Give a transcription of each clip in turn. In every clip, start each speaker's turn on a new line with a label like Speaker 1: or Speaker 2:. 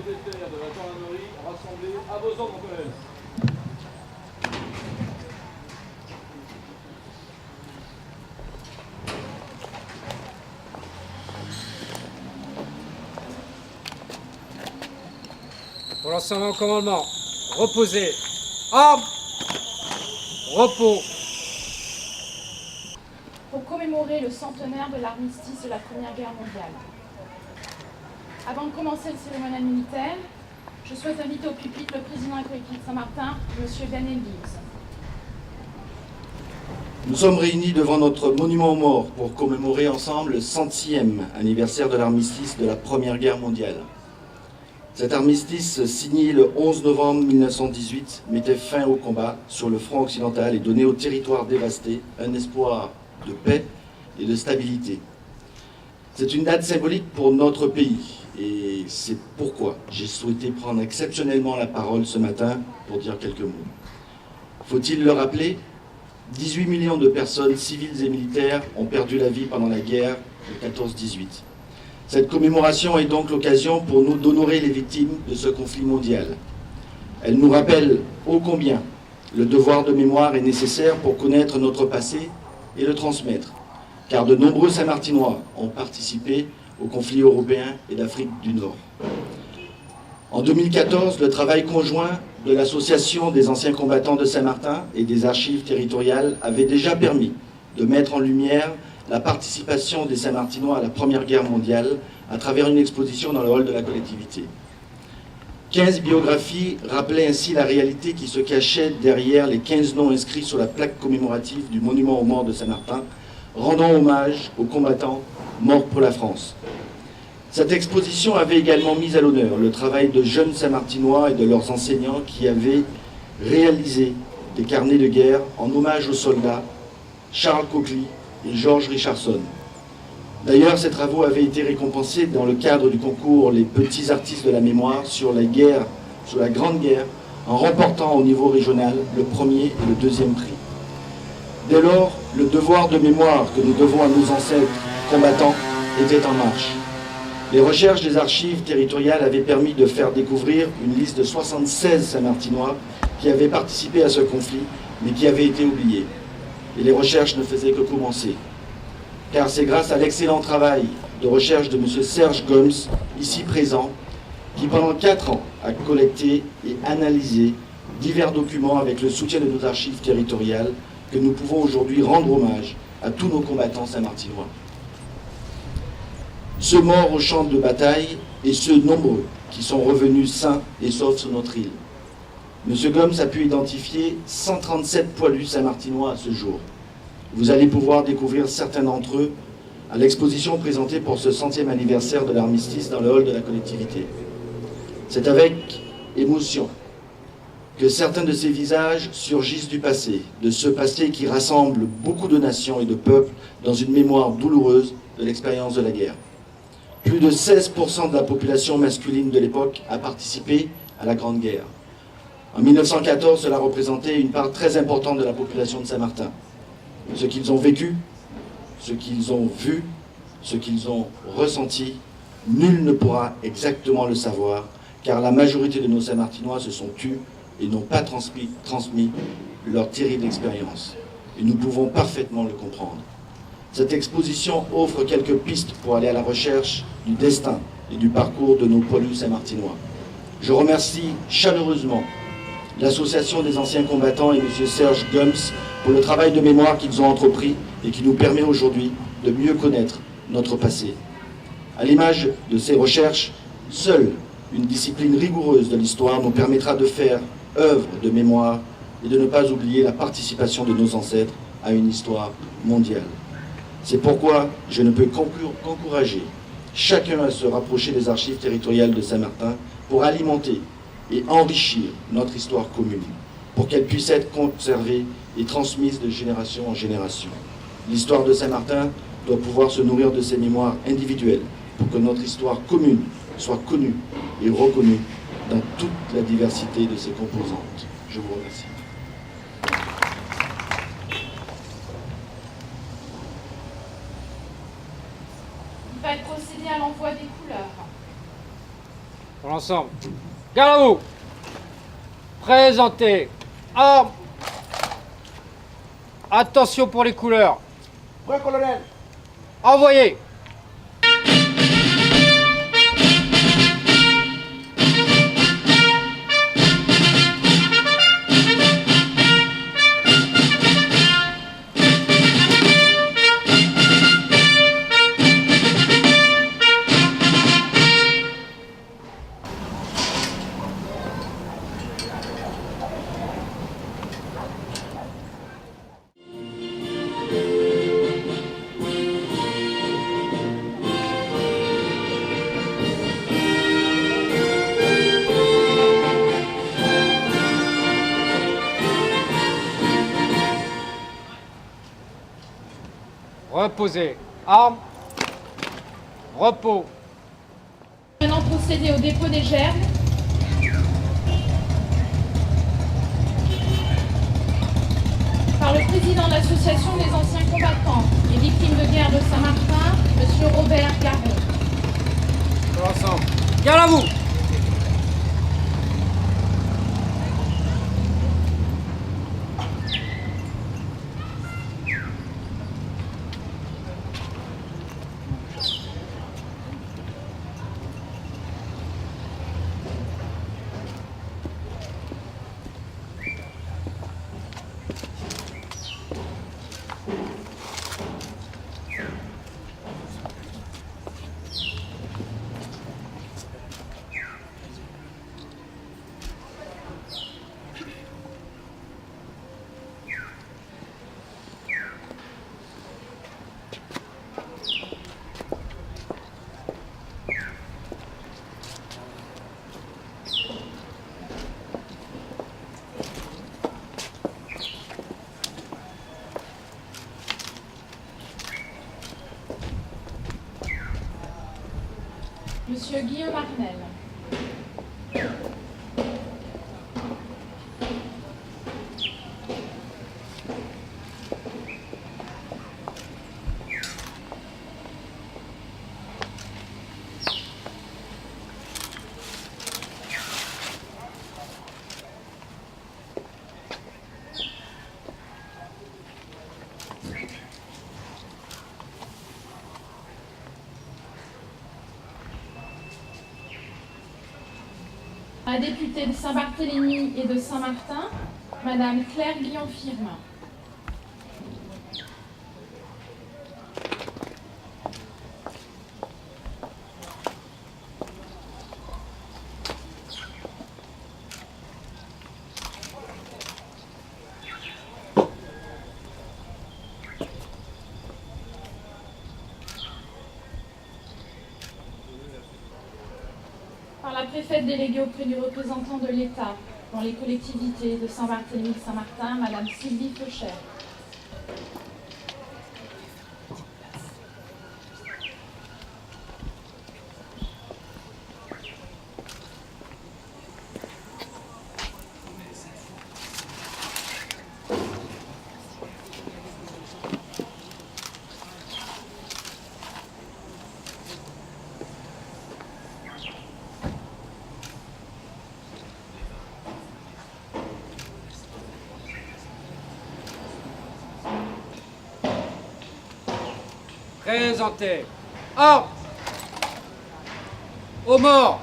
Speaker 1: militaires de la gendarmerie rassemblés à vos ordres, mon collègue.
Speaker 2: Pour l'ensemble au commandement, reposez. Armes. Repos.
Speaker 3: Pour commémorer le centenaire de l'armistice de la Première Guerre mondiale. Avant de commencer le cérémonial militaire, je souhaite inviter au pupitre le président et coéquipier de Saint-Martin, M. Daniel Gibbs.
Speaker 4: Nous sommes réunis devant notre monument aux morts pour commémorer ensemble le 100e anniversaire de l'armistice de la Première Guerre mondiale. Cet armistice, signé le 11 novembre 1918, mettait fin au combat sur le front occidental et donnait au territoire dévasté un espoir de paix et de stabilité. C'est une date symbolique pour notre pays et c'est pourquoi j'ai souhaité prendre exceptionnellement la parole ce matin pour dire quelques mots. Faut-il le rappeler ? 18 millions de personnes civiles et militaires ont perdu la vie pendant la guerre de 14-18. Cette commémoration est donc l'occasion pour nous d'honorer les victimes de ce conflit mondial. Elle nous rappelle ô combien le devoir de mémoire est nécessaire pour connaître notre passé et le transmettre, car de nombreux Saint-Martinois ont participé aux conflits européens et d'Afrique du Nord. En 2014, le travail conjoint de l'Association des anciens combattants de Saint-Martin et des archives territoriales avait déjà permis de mettre en lumière la participation des Saint-Martinois à la Première Guerre mondiale à travers une exposition dans le hall de la collectivité. 15 biographies rappelaient ainsi la réalité qui se cachait derrière les 15 noms inscrits sur la plaque commémorative du monument aux morts de Saint-Martin, rendant hommage aux combattants morts pour la France. Cette exposition avait également mis à l'honneur le travail de jeunes Saint-Martinois et de leurs enseignants qui avaient réalisé des carnets de guerre en hommage aux soldats Charles Coquely et Georges Richardson. D'ailleurs, ces travaux avaient été récompensés dans le cadre du concours Les Petits Artistes de la Mémoire sur la Grande Guerre, en remportant au niveau régional le premier et le deuxième prix. Dès lors, le devoir de mémoire que nous devons à nos ancêtres combattants était en marche. Les recherches des archives territoriales avaient permis de faire découvrir une liste de 76 Saint-Martinois qui avaient participé à ce conflit, mais qui avaient été oubliés. Et les recherches ne faisaient que commencer. Car c'est grâce à l'excellent travail de recherche de M. Serge Gomes, ici présent, qui pendant 4 ans a collecté et analysé divers documents avec le soutien de nos archives territoriales, que nous pouvons aujourd'hui rendre hommage à tous nos combattants saint-martinois. Ceux morts au champ de bataille et ceux nombreux qui sont revenus sains et saufs sur notre île. M. Gomes a pu identifier 137 poilus saint-martinois à ce jour. Vous allez pouvoir découvrir certains d'entre eux à l'exposition présentée pour ce 100e anniversaire de l'armistice dans le hall de la collectivité. C'est avec émotion que certains de ces visages surgissent du passé, de ce passé qui rassemble beaucoup de nations et de peuples dans une mémoire douloureuse de l'expérience de la guerre. Plus de 16% de la population masculine de l'époque a participé à la Grande Guerre. En 1914, cela représentait une part très importante de la population de Saint-Martin. Ce qu'ils ont vécu, ce qu'ils ont vu, ce qu'ils ont ressenti, nul ne pourra exactement le savoir, car la majorité de nos Saint-Martinois se sont tus et n'ont pas transmis leur terrible expérience. Et nous pouvons parfaitement le comprendre. Cette exposition offre quelques pistes pour aller à la recherche du destin et du parcours de nos poilus saint-martinois. Je remercie chaleureusement l'Association des anciens combattants et M. Serge Gomes pour le travail de mémoire qu'ils ont entrepris et qui nous permet aujourd'hui de mieux connaître notre passé. À l'image de ces recherches, seule une discipline rigoureuse de l'histoire nous permettra de faire œuvre de mémoire et de ne pas oublier la participation de nos ancêtres à une histoire mondiale. C'est pourquoi je ne peux qu'encourager chacun à se rapprocher des archives territoriales de Saint-Martin pour alimenter et enrichir notre histoire commune, pour qu'elle puisse être conservée et transmise de génération en génération. L'histoire de Saint-Martin doit pouvoir se nourrir de ses mémoires individuelles pour que notre histoire commune soit connue et reconnue dans toute la diversité de ses composantes. Je vous remercie.
Speaker 3: Il va être procédé à l'envoi des couleurs.
Speaker 2: Pour l'ensemble. Garde à vous. Présentez. Armes. Attention pour les couleurs.
Speaker 1: Prêt, colonel.
Speaker 2: Envoyez. Reposez. Armes. Repos.
Speaker 3: Maintenant procéder au dépôt des germes. Par le président de l'association des anciens combattants et victimes de guerre de Saint-Martin, M. Robert Garon.
Speaker 2: Pour l'ensemble. Garde à vous.
Speaker 3: Monsieur Guillaume Arnel. À députée de Saint-Barthélemy et de Saint-Martin, Madame Claire Guillon-Firmin. Par la préfète déléguée auprès du représentant de l'État dans les collectivités de Saint-Barthélemy et Saint-Martin, Madame Sylvie Feuchère.
Speaker 2: Présentez. Armes. Aux morts.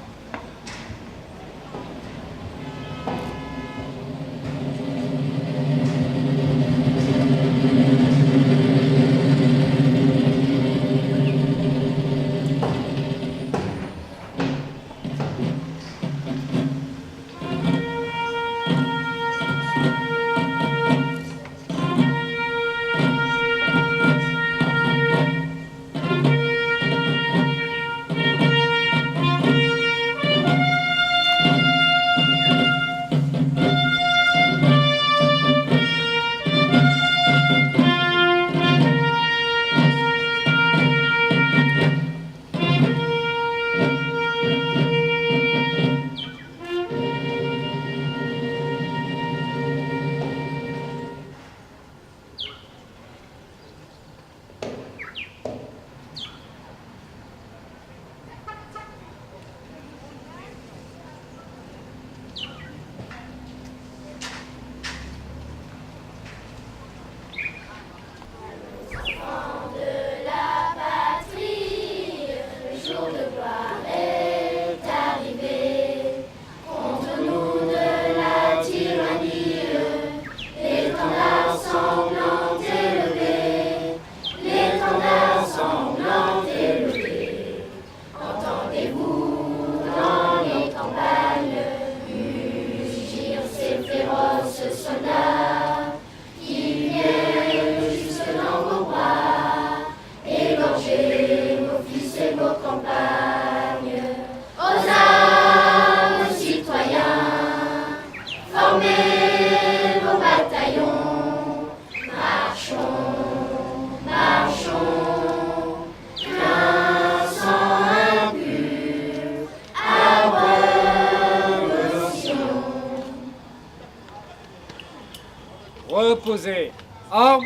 Speaker 2: Reposez. Armes.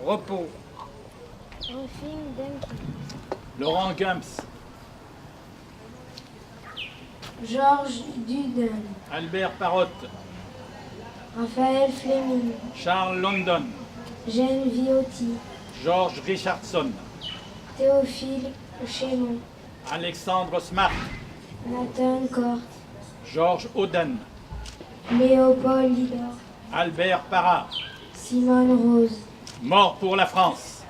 Speaker 2: Repos.
Speaker 5: Rufine Duncan.
Speaker 1: Laurent Gumps.
Speaker 5: Georges Duden.
Speaker 1: Albert Parotte.
Speaker 5: Raphaël Fleming.
Speaker 1: Charles London.
Speaker 5: Jeanne Viotti.
Speaker 1: Georges Richardson.
Speaker 5: Théophile Chémont.
Speaker 1: Alexandre Smart.
Speaker 5: Nathan Kort.
Speaker 1: Georges Auden.
Speaker 5: Léopold Lidor.
Speaker 1: Albert Parra.
Speaker 5: Simone Rose.
Speaker 1: Mort pour la France.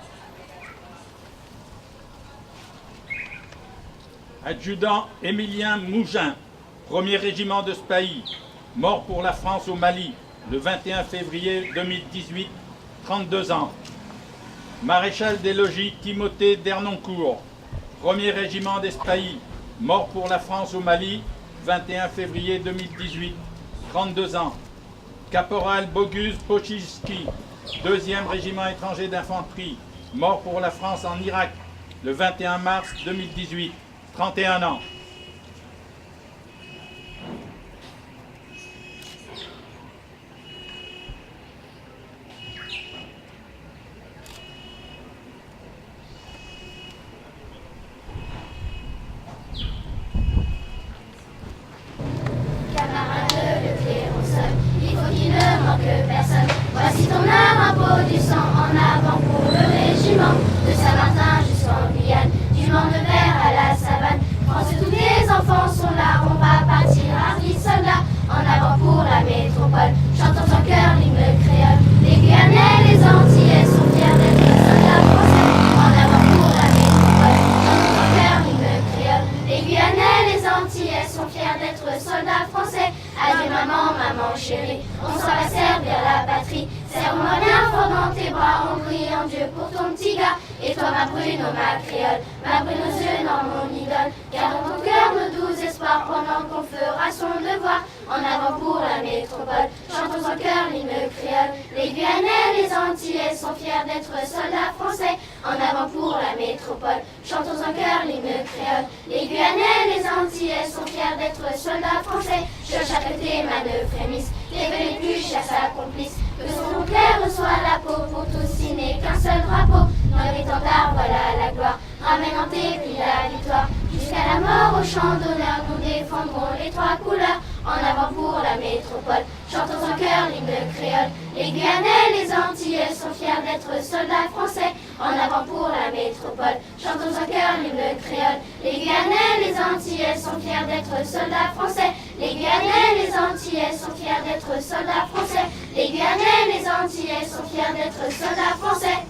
Speaker 1: Adjudant Émilien Mougin, 1er régiment de Spahis, mort pour la France au Mali, le 21 février 2018, 32 ans. Maréchal des logis Timothée Dernoncourt, 1er régiment des Spahis, mort pour la France au Mali, 21 février 2018, 32 ans. Caporal Bogus Pochilski, 2e régiment étranger d'infanterie, mort pour la France en Irak, le 21 mars 2018, 31 ans.
Speaker 6: Camarade le clairon seul, il faut qu'il ne manque personne. Voici ton heure, un pot du sang en avant pour le régiment. De Saint-Martin jusqu'en Guyane, du Mont de Mer à la savane. France, tous les enfants sont là, on va partir hardis soldats. En avant pour la métropole, chantons en chœur l'hymne créole. Les Guyanais, les Antillais sont fiers d'être soldats français. En avant pour la métropole, chantons en chœur l'hymne créole. Les Guyanais, les Antillais sont fiers d'être soldats français. Adieu maman, maman chérie, on s'en va servir la patrie. Serre-moi bien fort dans tes bras, on prie en Dieu pour ton petit gars. Et toi ma brune, oh ma créole, ma brune aux yeux, non mon idole. Garde dans ton cœur nos doux espoirs pendant qu'on fera son devoir. En avant pour la métropole, chantons en chœur l'hymne créole. Les Guyanais, les Antillais sont fiers d'être soldats français. En avant pour la métropole, chantons en chœur l'hymne créole. Les Guyanais, les Antillais sont fiers d'être soldats français. Que chaque côté manœuvre frémisse, les belles plus chasse accomplisse. Que son clair reçoit la peau pour tous, il n'est qu'un seul drapeau. Dans l'étendard, voilà la gloire. Ramène en tes plis la victoire. Jusqu'à la mort au champ d'honneur, nous défendrons les trois couleurs. En avant pour la métropole, chantons en chœur l'hymne créole. Les Guyanais, les Antillais sont fiers d'être soldats français. En avant pour la métropole, chantons en chœur l'hymne créole. Les Guyanais, les Antillais sont fiers d'être soldats français. Les Guyanais, les Antillais sont fiers d'être soldats français. Les Guyanais, les Antillais sont fiers d'être soldats français.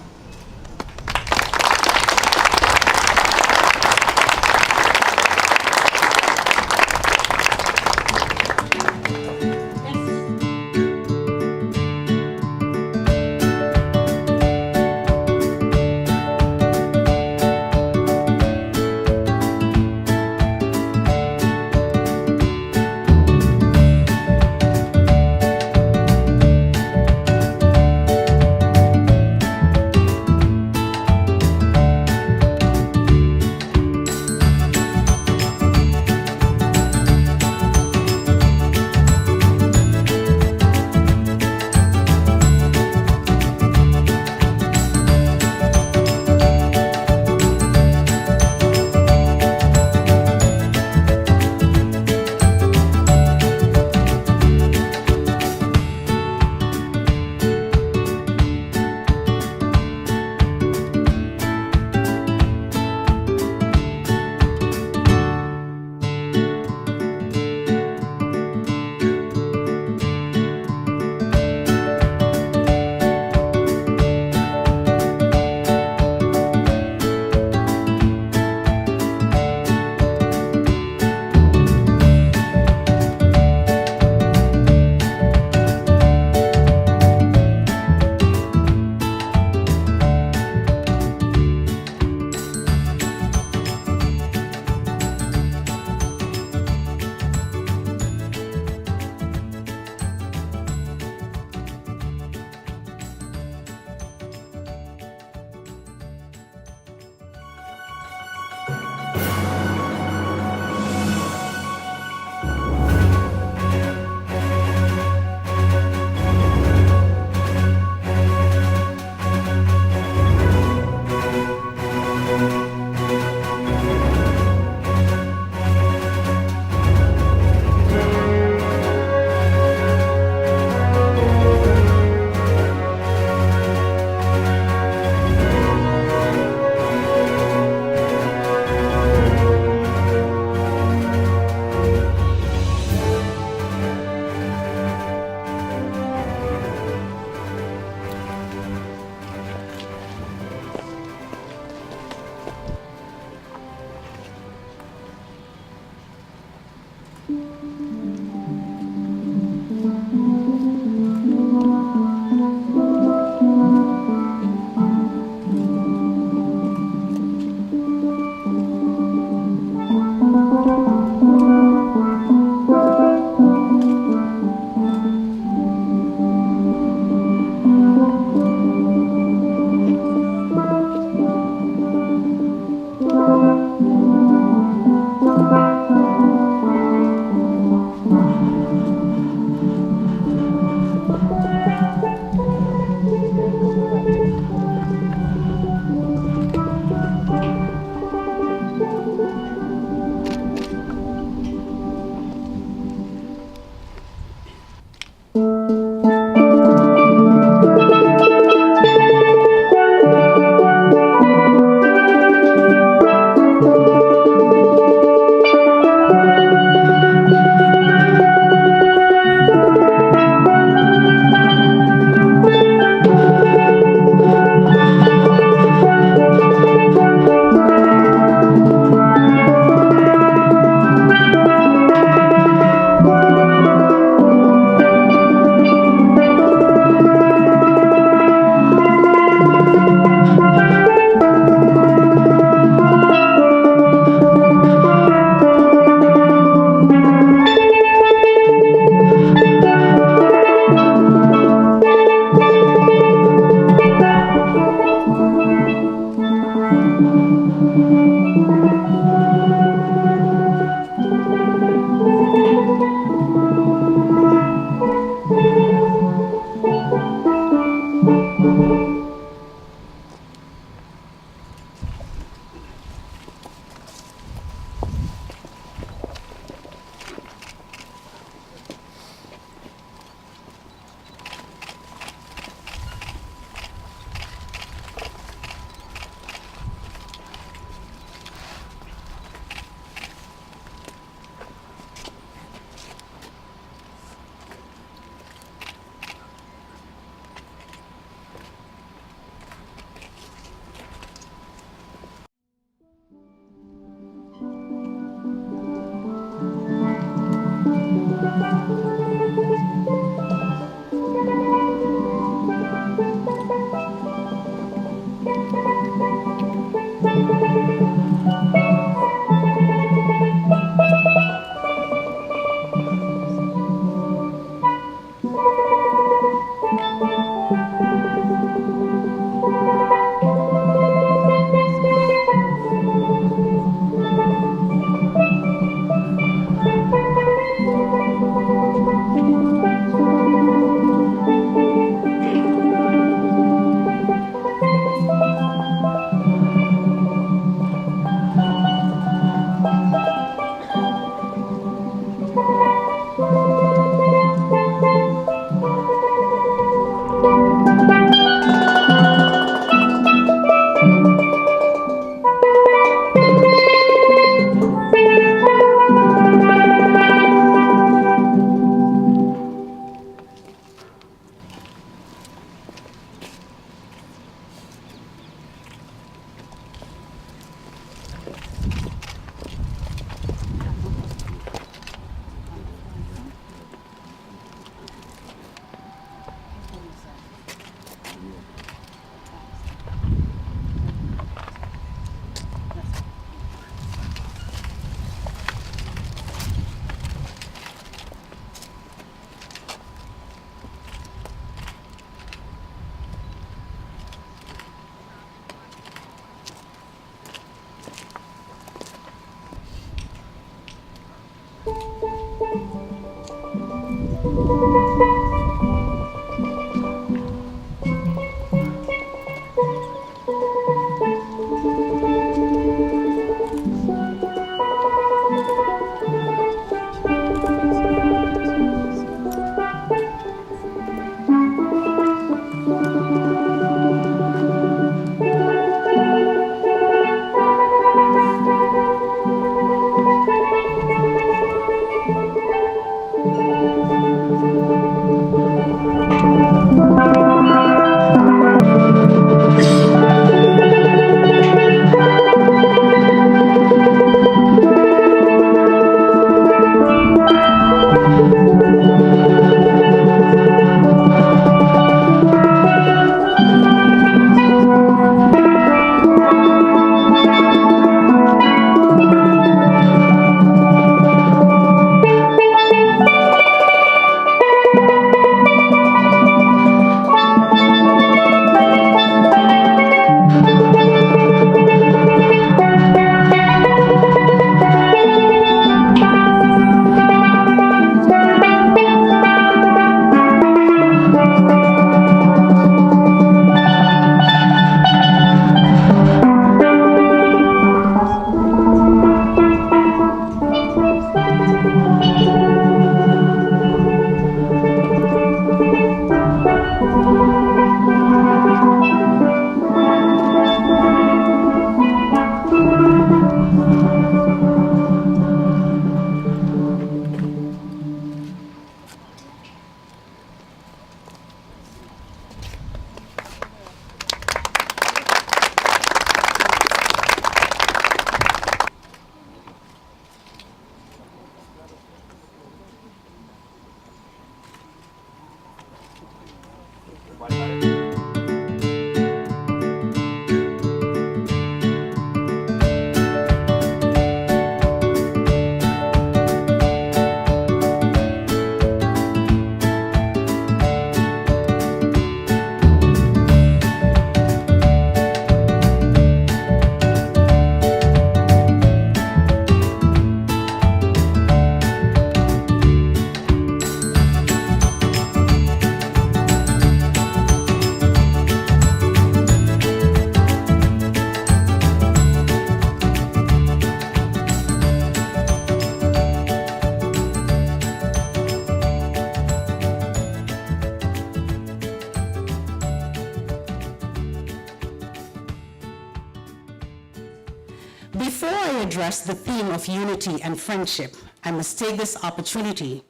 Speaker 7: Before I address the theme of unity and friendship, I must take this opportunity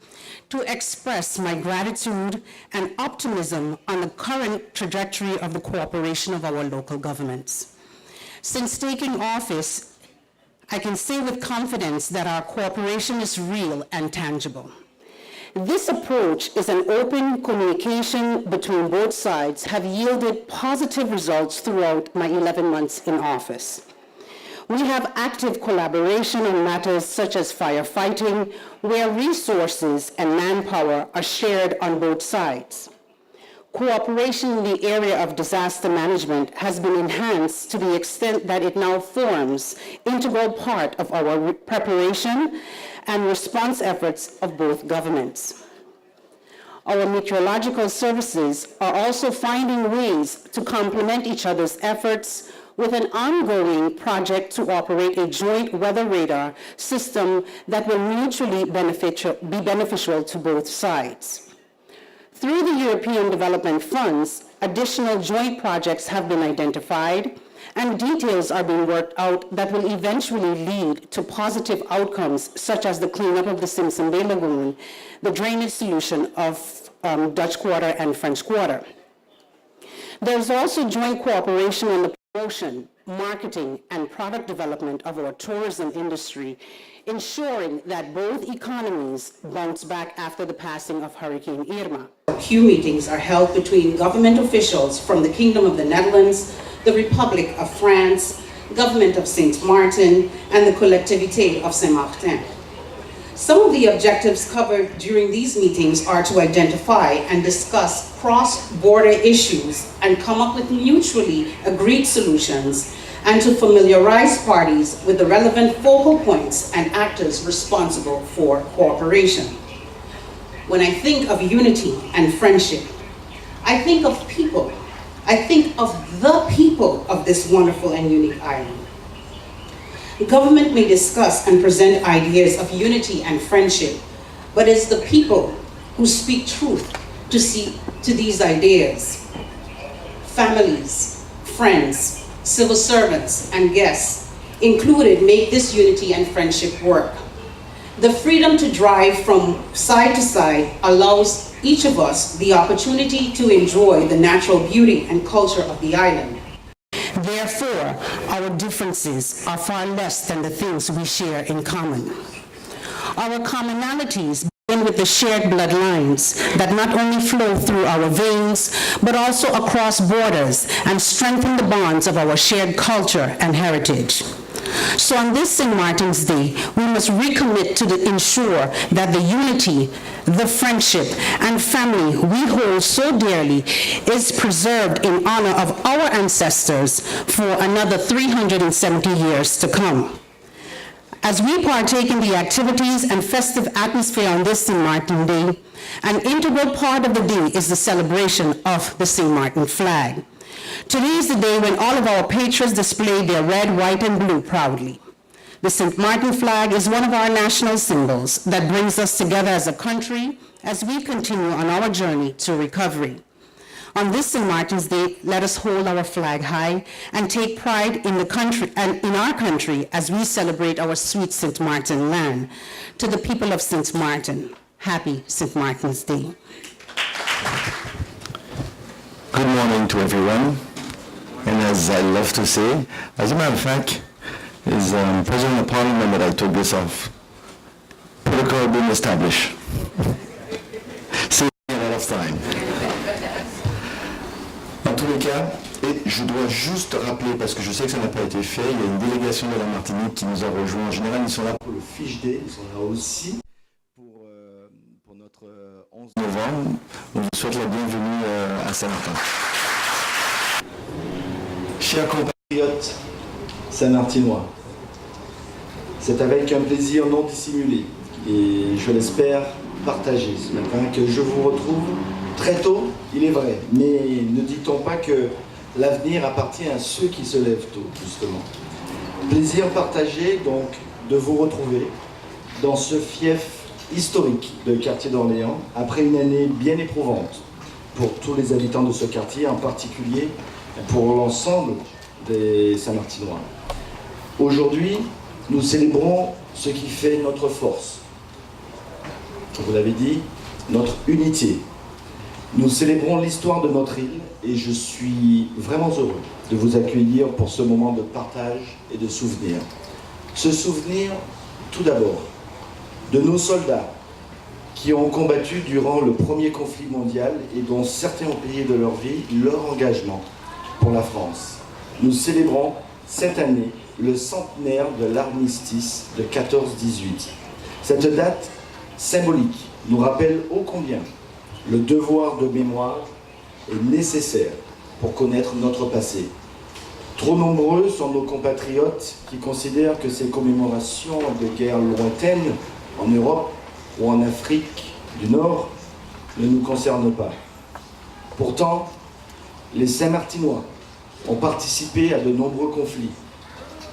Speaker 7: to express my gratitude and optimism on the current trajectory of the cooperation of our local governments. Since taking office, I can say with confidence that our cooperation is real and tangible. This approach is an open communication between both sides have yielded positive results throughout my 11 months in office. We have active collaboration on matters such as firefighting, where resources and manpower are shared on both sides. Cooperation in the area of disaster management has been enhanced to the extent that it now forms an integral part of our preparation and response efforts of both governments. Our meteorological services are also finding ways to complement each other's efforts with an ongoing project to operate a joint weather radar system that will mutually be beneficial to both sides. Through the European Development Funds, additional joint projects have been identified, and details are being worked out that will eventually lead to positive outcomes, such as the cleanup of the Simpson Bay Lagoon, the drainage solution of Dutch Quarter and French Quarter. There's also joint cooperation on the promotion, marketing, and product development of our tourism industry, ensuring that both economies bounce back after the passing of Hurricane Irma.
Speaker 8: Q meetings are held between government officials from the Kingdom of the Netherlands, the Republic of France, Government of Saint Martin, and the Collectivité of Saint-Martin. Some of the objectives covered during these meetings are to identify and discuss cross-border issues and come up with mutually agreed solutions, and to familiarize parties with the relevant focal points and actors responsible for cooperation. When I think of unity and friendship, I think of people. I think of the people of this wonderful and unique island. The government may discuss and present ideas of unity and friendship, but it's the people who speak truth to these ideas. Families, friends, civil servants, and guests included make this unity and friendship work. The freedom to drive from side to side allows each of us the opportunity to enjoy the natural beauty and culture of the island.
Speaker 7: Therefore, our differences are far less than the things we share in common. Our commonalities begin with the shared bloodlines that not only flow through our veins, but also across borders and strengthen the bonds of our shared culture and heritage. So on this St. Martin's Day, we must recommit to ensure that the unity, the friendship, and family we hold so dearly is preserved in honor of our ancestors for another 370 years to come. As we partake in the activities and festive atmosphere on this St. Martin Day, an integral part of the day is the celebration of the St. Martin flag. Today is the day when all of our patriots display their red, white, and blue proudly. The St. Martin flag is one of our national symbols that brings us together as a country as we continue on our journey to recovery. On this St. Martin's Day, let us hold our flag high and take pride in the country and in our country as we celebrate our sweet St. Martin land. To the people of St. Martin, happy St. Martin's Day.
Speaker 9: Good morning to everyone. And as I love to say, as a matter of fact, is President of Parliament that I took this off. Protocol being established. C'est a lot of time. Dans tous les cas, et je dois juste rappeler, parce que je sais que ça n'a pas été fait, il y a une délégation de la Martinique qui nous a rejoint. En général, ils sont là pour le Fiche Day, ils sont là aussi pour notre 11 novembre. On vous souhaite la bienvenue à Saint-Martin.
Speaker 4: Chers compatriotes saint-martinois, c'est avec un plaisir non dissimulé et je l'espère partagé ce matin que je vous retrouve très tôt, il est vrai, mais ne dit-on pas que l'avenir appartient à ceux qui se lèvent tôt, justement. Plaisir partagé donc de vous retrouver dans ce fief historique de quartier d'Orléans après une année bien éprouvante pour tous les habitants de ce quartier, en particulier pour l'ensemble des Saint-Martinois. Aujourd'hui, nous célébrons ce qui fait notre force. Vous l'avez dit, notre unité. Nous célébrons l'histoire de notre île et je suis vraiment heureux de vous accueillir pour ce moment de partage et de souvenir. Ce souvenir, tout d'abord, de nos soldats qui ont combattu durant le premier conflit mondial et dont certains ont payé de leur vie leur engagement pour la France. Nous célébrons cette année le centenaire de l'armistice de 14-18. Cette date symbolique nous rappelle ô combien le devoir de mémoire est nécessaire pour connaître notre passé. Trop nombreux sont nos compatriotes qui considèrent que ces commémorations de guerres lointaines en Europe ou en Afrique du Nord ne nous concernent pas. Pourtant, les Saint-Martinois ont participé à de nombreux conflits.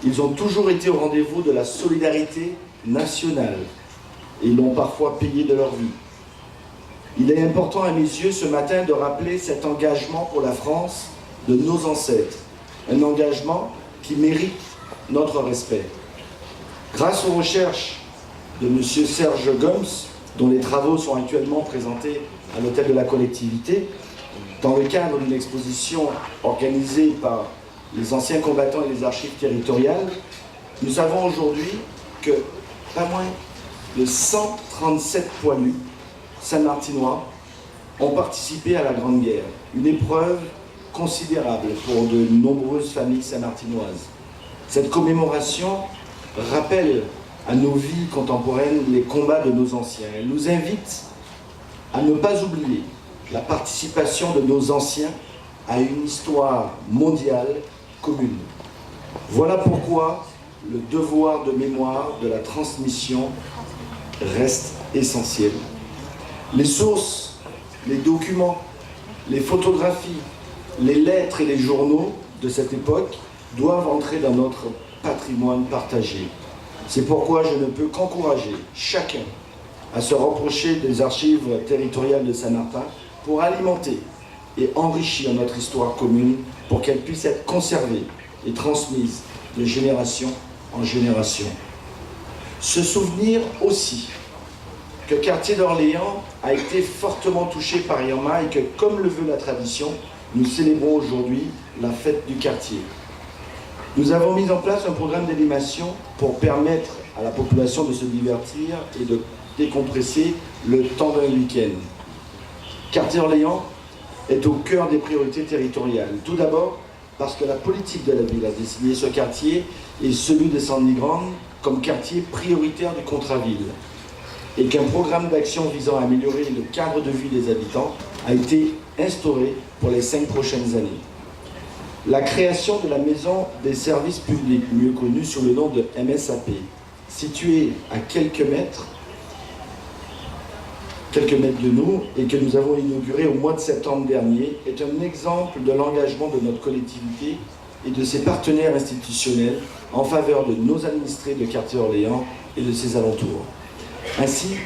Speaker 4: Ils ont toujours été au rendez-vous de la solidarité nationale et l'ont parfois payé de leur vie. Il est important à mes yeux ce matin de rappeler cet engagement pour la France de nos ancêtres, un engagement qui mérite notre respect. Grâce aux recherches de M. Serge Gomes, dont les travaux sont actuellement présentés à l'hôtel de la collectivité, dans le cadre d'une exposition organisée par les anciens combattants et les archives territoriales, nous savons aujourd'hui que pas moins de 137 poilus saint-martinois ont participé à la Grande Guerre, une épreuve considérable pour de nombreuses familles saint-martinoises. Cette commémoration rappelle à nos vies contemporaines les combats de nos anciens. Elle nous invite à ne pas oublier la participation de nos anciens à une histoire mondiale commune. Voilà pourquoi le devoir de mémoire de la transmission reste essentiel. Les sources, les documents, les photographies, les lettres et les journaux de cette époque doivent entrer dans notre patrimoine partagé. C'est pourquoi je ne peux qu'encourager chacun à se rapprocher des archives territoriales de Saint-Martin pour alimenter et enrichir notre histoire commune pour qu'elle puisse être conservée et transmise de génération en génération. Se souvenir aussi que Quartier d'Orléans a été fortement touché par Irma et que, comme le veut la tradition, nous célébrons aujourd'hui la fête du quartier. Nous avons mis en place un programme d'animation pour permettre à la population de se divertir et de décompresser le temps d'un week-end. Quartier Orléans est au cœur des priorités territoriales. Tout d'abord parce que la politique de la ville a désigné ce quartier et celui de Sandy Grande comme quartier prioritaire du contrat-ville et qu'un programme d'action visant à améliorer le cadre de vie des habitants a été instauré pour les 5 prochaines années. La création de la maison des services publics, mieux connue sous le nom de MSAP, située à quelques mètres de nous et que nous avons inaugurée au mois de septembre dernier, est un exemple de l'engagement de notre collectivité et de ses partenaires institutionnels en faveur de nos administrés de Quartier Orléans et de ses alentours. Ainsi,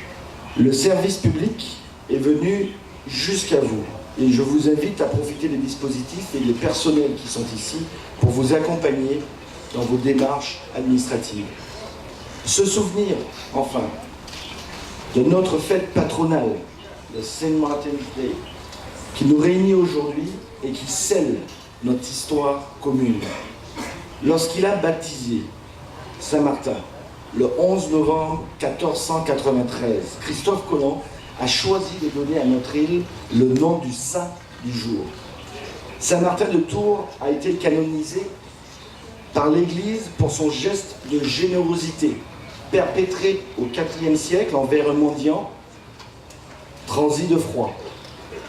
Speaker 4: le service public est venu jusqu'à vous. Et je vous invite à profiter des dispositifs et des personnels qui sont ici pour vous accompagner dans vos démarches administratives. Se souvenir, enfin, de notre fête patronale, le Saint Martin's Day, qui nous réunit aujourd'hui et qui scelle notre histoire commune. Lorsqu'il a baptisé Saint-Martin, le 11 novembre 1493, Christophe Colomb a choisi de donner à notre île le nom du saint du jour. Saint-Martin de Tours a été canonisé par l'Église pour son geste de générosité, perpétré au IVe siècle envers un mendiant transi de froid,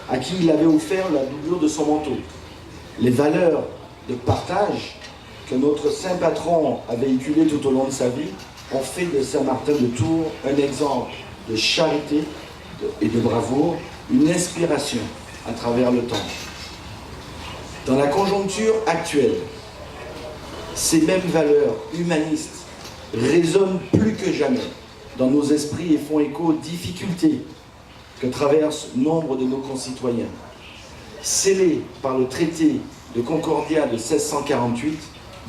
Speaker 4: à qui il avait offert la doublure de son manteau. Les valeurs de partage que notre saint patron a véhiculées tout au long de sa vie ont fait de Saint-Martin de Tours un exemple de charité et de bravoure, une inspiration à travers le temps. Dans la conjoncture actuelle, ces mêmes valeurs humanistes résonnent plus que jamais dans nos esprits et font écho aux difficultés que traversent nombre de nos concitoyens. Scellées par le traité de Concordia de 1648,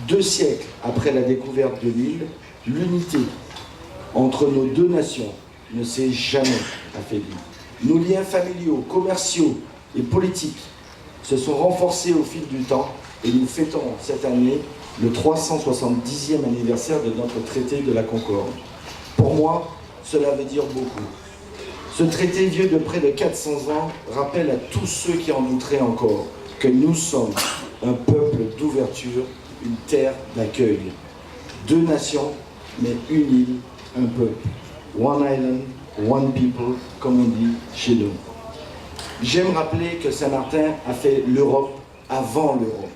Speaker 4: 2 siècles après la découverte de l'île, l'unité entre nos 2 nations ne s'est jamais affaiblie. Nos liens familiaux, commerciaux et politiques se sont renforcés au fil du temps et nous fêtons cette année le 370e anniversaire de notre traité de la Concorde. Pour moi, cela veut dire beaucoup. Ce traité vieux de près de 400 ans rappelle à tous ceux qui en douteraient encore que nous sommes un peuple d'ouverture, une terre d'accueil. 2 nations, mais une île, un peuple. One island, one people, comme on dit chez nous. J'aime rappeler que Saint-Martin a fait l'Europe avant l'Europe.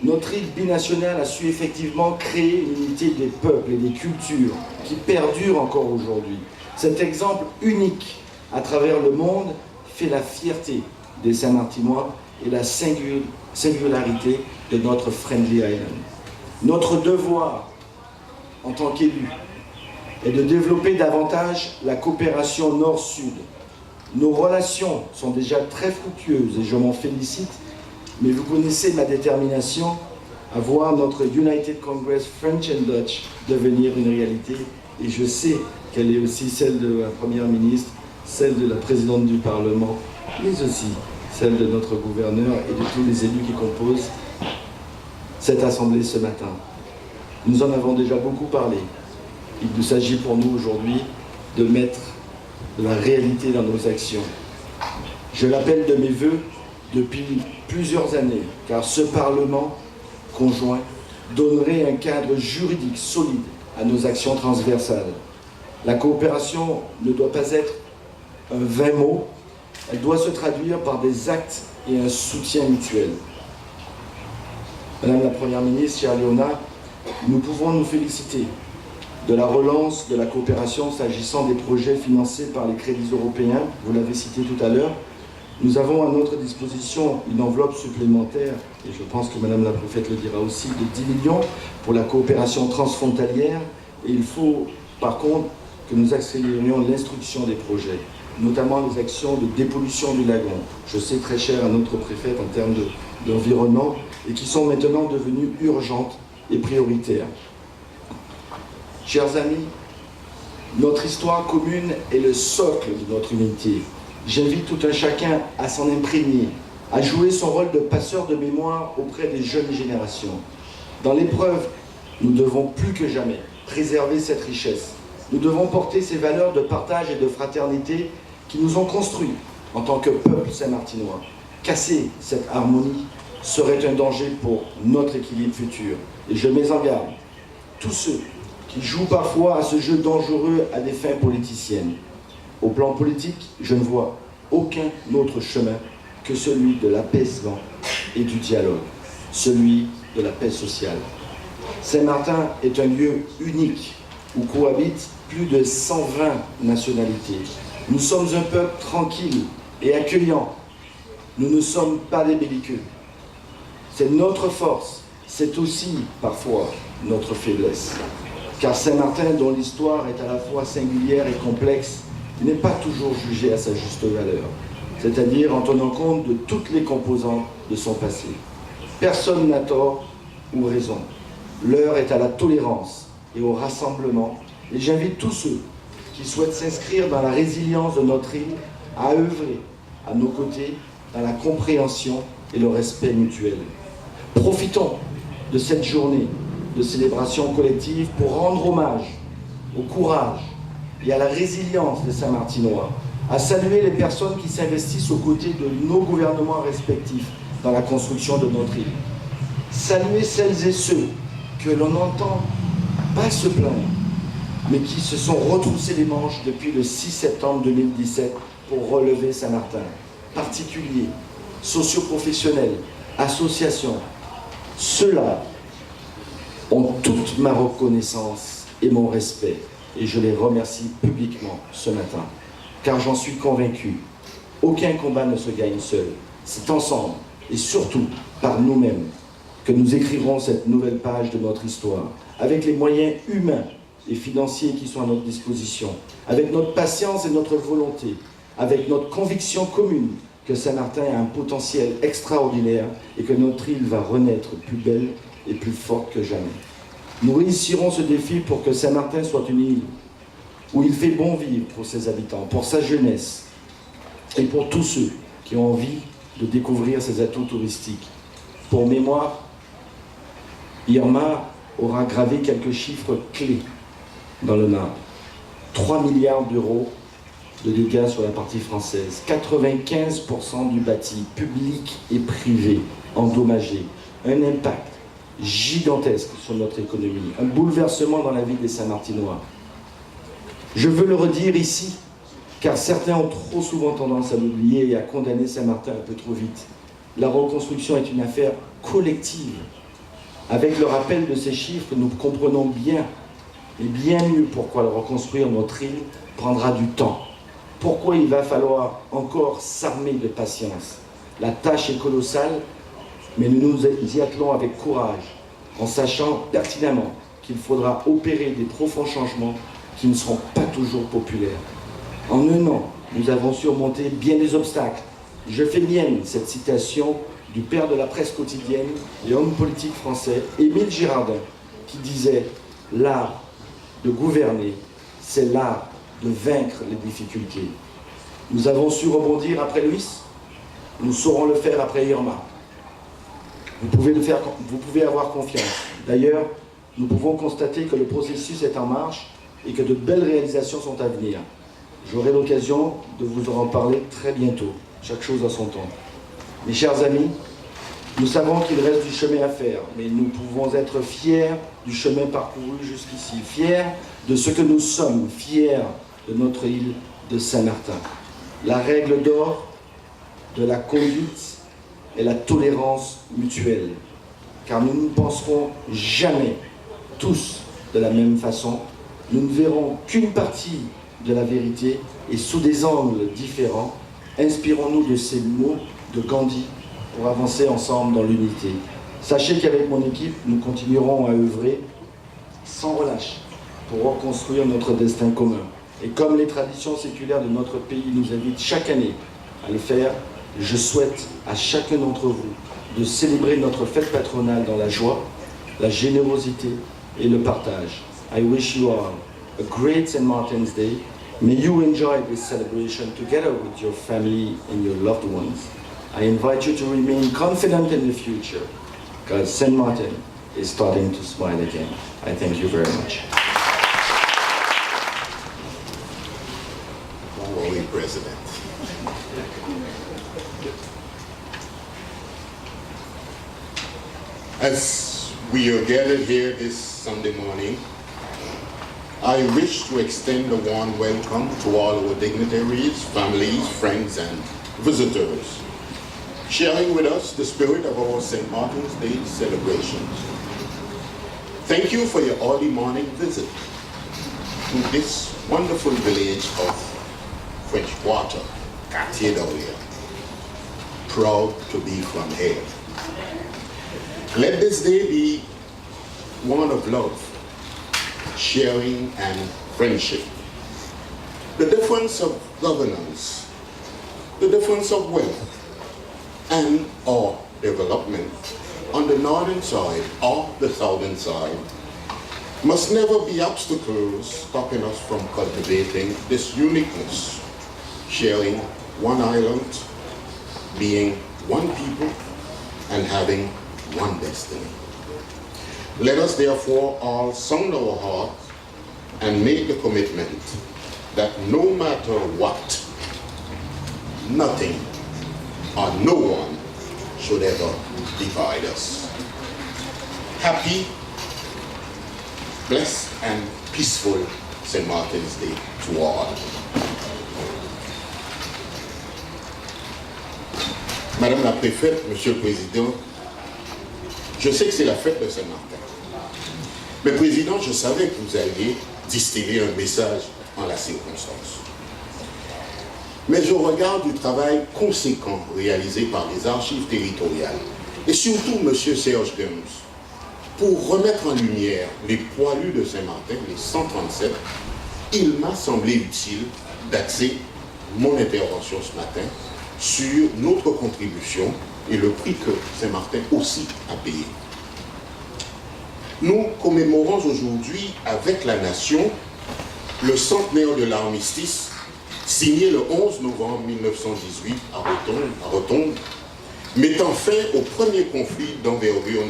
Speaker 4: Notre île binationale a su effectivement créer une unité des peuples et des cultures qui perdure encore aujourd'hui. Cet exemple unique à travers le monde fait la fierté des Saint-Martinois et la singularité de notre Friendly Island. Notre devoir en tant qu'élus est de développer davantage la coopération nord-sud. Nos relations sont déjà très fructueuses et je m'en félicite, mais vous connaissez ma détermination à voir notre United Congress French and Dutch devenir une réalité et je sais qu'elle est aussi celle de la Première ministre, celle de la présidente du Parlement, mais aussi celle de notre gouverneur et de tous les élus qui composent cette Assemblée ce matin. Nous en avons déjà beaucoup parlé. Il s'agit pour nous aujourd'hui de mettre de la réalité dans nos actions. Je l'appelle de mes vœux depuis plusieurs années, car ce Parlement conjoint donnerait un cadre juridique solide à nos actions transversales. La coopération ne doit pas être un vain mot, elle doit se traduire par des actes et un soutien mutuel. Madame la Première ministre, chère Léona, nous pouvons nous féliciter de la relance de la coopération s'agissant des projets financés par les crédits européens, vous l'avez cité tout à l'heure. Nous avons à notre disposition une enveloppe supplémentaire, et je pense que Madame la Préfète le dira aussi, de 10 millions pour la coopération transfrontalière. Et il faut par contre que nous accélérions l'instruction des projets, notamment les actions de dépollution du lagon. Je sais très cher à notre préfète en termes d'environnement, et qui sont maintenant devenues urgentes et prioritaires. Chers amis, notre histoire commune est le socle de notre unité. J'invite tout un chacun à s'en imprégner, à jouer son rôle de passeur de mémoire auprès des jeunes générations. Dans l'épreuve, nous devons plus que jamais préserver cette richesse. Nous devons porter ces valeurs de partage et de fraternité qui nous ont construits en tant que peuple saint-martinois. Casser cette harmonie serait un danger pour notre équilibre futur. Et je mets en garde tous ceux qui jouent parfois à ce jeu dangereux à des fins politiciennes. Au plan politique, je ne vois aucun autre chemin que celui de l'apaisement et du dialogue, celui de la paix sociale. Saint-Martin est un lieu unique où cohabitent plus de 120 nationalités. Nous sommes un peuple tranquille et accueillant. Nous ne sommes pas des belliqueux. C'est notre force, c'est aussi parfois notre faiblesse. Car Saint-Martin, dont l'histoire est à la fois singulière et complexe, n'est pas toujours jugé à sa juste valeur, c'est-à-dire en tenant compte de toutes les composantes de son passé. Personne n'a tort ou raison. L'heure est à la tolérance et au rassemblement, et j'invite tous ceux qui souhaitent s'inscrire dans la résilience de notre île à œuvrer à nos côtés dans la compréhension et le respect mutuel. Profitons de cette journée de célébration collective pour rendre hommage au courage et à la résilience des Saint-Martinois, à saluer les personnes qui s'investissent aux côtés de nos gouvernements respectifs dans la construction de notre île. Saluer celles et ceux que l'on n'entend pas se plaindre, mais qui se sont retroussés les manches depuis le 6 septembre 2017 pour relever Saint-Martin. Particuliers, socioprofessionnels, associations, ceux-là ont toute ma reconnaissance et mon respect, et je les remercie publiquement ce matin, car j'en suis convaincu, aucun combat ne se gagne seul. C'est ensemble, et surtout par nous-mêmes, que nous écrirons cette nouvelle page de notre histoire, avec les moyens humains et financiers qui sont à notre disposition, avec notre patience et notre volonté, avec notre conviction commune que Saint-Martin a un potentiel extraordinaire et que notre île va renaître plus belle est plus forte que jamais. Nous réussirons ce défi pour que Saint-Martin soit une île où il fait bon vivre pour ses habitants, pour sa jeunesse et pour tous ceux qui ont envie de découvrir ses atouts touristiques. Pour mémoire, Irma aura gravé quelques chiffres clés dans le marbre. 3 milliards d'euros de dégâts sur la partie française, 95% du bâti public et privé endommagé, un impact gigantesque sur notre économie, un bouleversement dans la vie des Saint-Martinois. Je veux le redire ici, car certains ont trop souvent tendance à l'oublier et à condamner Saint-Martin un peu trop vite. La reconstruction est une affaire collective. Avec le rappel de ces chiffres, nous comprenons bien, et bien mieux pourquoi reconstruire notre île prendra du temps. Pourquoi il va falloir encore s'armer de patience. La tâche est colossale, mais nous nous y attelons avec courage, en sachant pertinemment qu'il faudra opérer des profonds changements qui ne seront pas toujours populaires. En un an, nous avons surmonté bien des obstacles. Je fais mienne cette citation du père de la presse quotidienne et homme politique français, Émile Girardin, qui disait « L'art de gouverner, c'est l'art de vaincre les difficultés. » Nous avons su rebondir après Luis, nous saurons le faire après Irma. Vous pouvez avoir confiance. D'ailleurs, nous pouvons constater que le processus est en marche et que de belles réalisations sont à venir. J'aurai l'occasion de vous en parler très bientôt, chaque chose à son temps. Mes chers amis, nous savons qu'il reste du chemin à faire, mais nous pouvons être fiers du chemin parcouru jusqu'ici, fiers de ce que nous sommes, fiers de notre île de Saint-Martin. La règle d'or de la conduite est la tolérance mutuelle, car nous ne penserons jamais tous de la même façon. Nous ne verrons qu'une partie de la vérité et sous des angles différents. Inspirons-nous de ces mots de Gandhi pour avancer ensemble dans l'unité. Sachez qu'avec mon équipe, nous continuerons à œuvrer sans relâche pour reconstruire notre destin commun. Et comme les traditions séculaires de notre pays nous invitent chaque année à le faire, je souhaite à chacun d'entre vous de célébrer notre fête patronale dans la joie, la générosité et le partage. I wish you all a great St. Martin's Day. May you enjoy this celebration together with your family and your loved ones. I invite you to remain confident in the future, because St. Martin is starting to smile again. I thank you very much.
Speaker 10: Holy President. As we are gathered here this Sunday morning, I wish to extend a warm welcome to all our dignitaries, families, friends, and visitors, sharing with us the spirit of our St. Martin's Day celebrations. Thank you for your early morning visit to this wonderful village of French Quarter, Quartier d'Orléans. Proud to be from here. Let this day be one of love, sharing, and friendship. The difference of governance, the difference of wealth, and or development on the northern side or the southern side must never be obstacles stopping us from cultivating this uniqueness, sharing one island, being one people, and having one destiny. Let us therefore all sound our hearts and make the commitment that no matter what, nothing or no one should ever divide us. Happy, blessed, and peaceful St. Martin's Day to all. Madame la Préfète, Monsieur le Président, je sais que c'est la fête de Saint-Martin. Mais Président, je savais que vous alliez distiller un message en la circonstance. Mais je regarde du travail conséquent réalisé par les archives territoriales et surtout M. Serge Guns pour remettre en lumière les poilus de Saint-Martin, les 137, il m'a semblé utile d'axer mon intervention ce matin sur notre contribution et le prix que Saint-Martin aussi a payé. nous commémorons aujourd'hui avec la nation le centenaire de l'armistice signé le 11 novembre 1918 à Rotonde, mettant fin au premier conflit d'envergure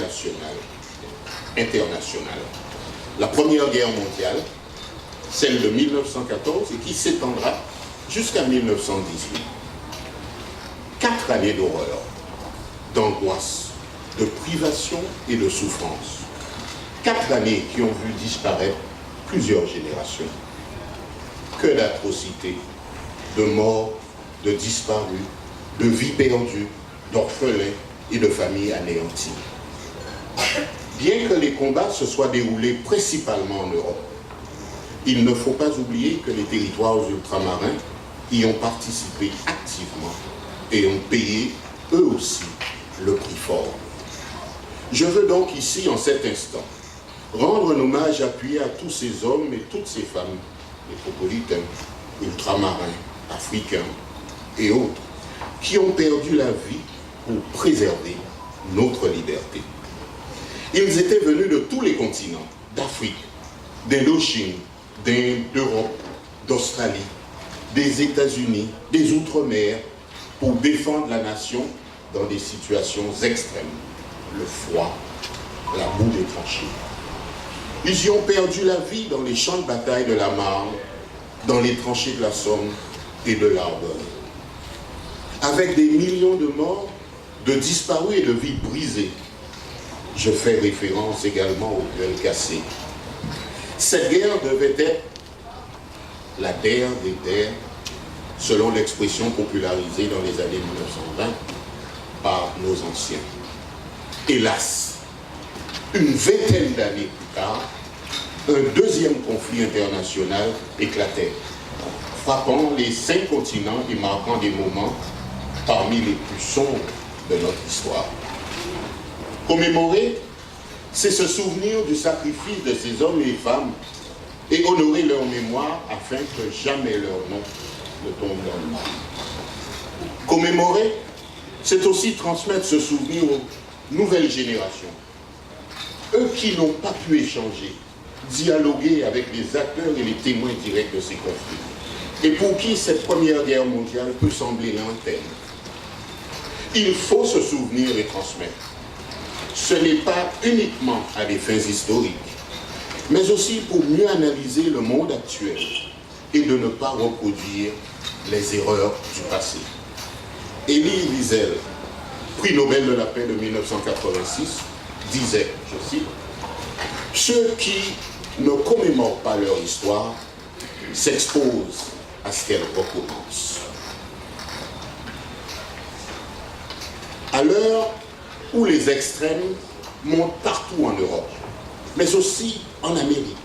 Speaker 10: internationale. La Première Guerre mondiale, celle de 1914 et qui s'étendra jusqu'à 1918. 4 années d'horreur, d'angoisse, de privation et de souffrance. 4 années qui ont vu disparaître plusieurs générations. Que d'atrocités, de morts, de disparus, de vies perdues, d'orphelins et de familles anéanties. Bien que les combats se soient déroulés principalement en Europe, il ne faut pas oublier que les territoires ultramarins y ont participé activement et ont payé eux aussi le prix fort. Je veux donc ici, en cet instant, rendre un hommage appuyé à tous ces hommes et toutes ces femmes, métropolitains, ultramarins, africains et autres, qui ont perdu la vie pour préserver notre liberté. Ils étaient venus de tous les continents, d'Afrique, d'Indochine, d'Inde, d'Europe, d'Australie, des États-Unis, des Outre-mer, pour défendre la nation dans des situations extrêmes, le froid, la boue des tranchées. Ils y ont perdu la vie dans les champs de bataille de la Marne, dans les tranchées de la Somme et de l'Argonne. Avec des millions de morts, de disparus et de vies brisées. Je fais référence également aux gueules cassées. Cette guerre devait être la terre des terres, selon l'expression popularisée dans les années 1920 par nos anciens. Hélas, une vingtaine d'années plus tard, un deuxième conflit international éclatait, frappant les 5 continents et marquant des moments parmi les plus sombres de notre histoire. Commémorer, c'est se souvenir du sacrifice de ces hommes et femmes et honorer leur mémoire afin que jamais leur nom ne tombe dans le mal. Commémorer, c'est aussi transmettre ce souvenir aux nouvelles générations. Eux qui n'ont pas pu échanger, dialoguer avec les acteurs et les témoins directs de ces conflits, et pour qui cette Première Guerre mondiale peut sembler lointaine. Il faut se souvenir et transmettre. Ce n'est pas uniquement à des fins historiques, mais aussi pour mieux analyser le monde actuel et de ne pas reproduire les erreurs du passé. Élie Wiesel, prix Nobel de la paix de 1986, disait, je cite, « Ceux qui ne commémorent pas leur histoire s'exposent à ce qu'elle recommence. » À l'heure où les extrêmes montent partout en Europe, mais aussi en Amérique,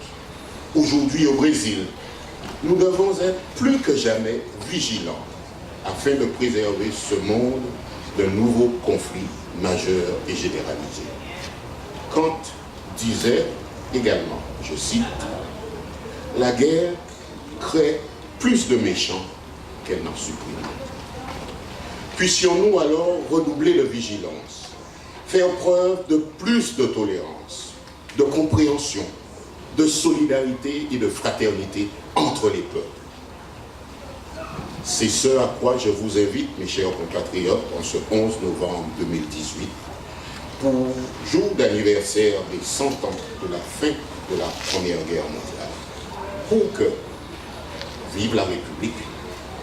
Speaker 10: aujourd'hui au Brésil, nous devons être plus que jamais vigilants afin de préserver ce monde de nouveaux conflits majeurs et généralisés. Kant disait également, je cite, « La guerre crée plus de méchants qu'elle n'en supprime. » Puissions-nous alors redoubler de vigilance, faire preuve de plus de tolérance, de compréhension, de solidarité et de fraternité entre les peuples. C'est ce à quoi je vous invite, mes chers compatriotes, en ce 11 novembre 2018, pour jour d'anniversaire des 100 ans de la fin de la Première Guerre mondiale, pour que vive la République,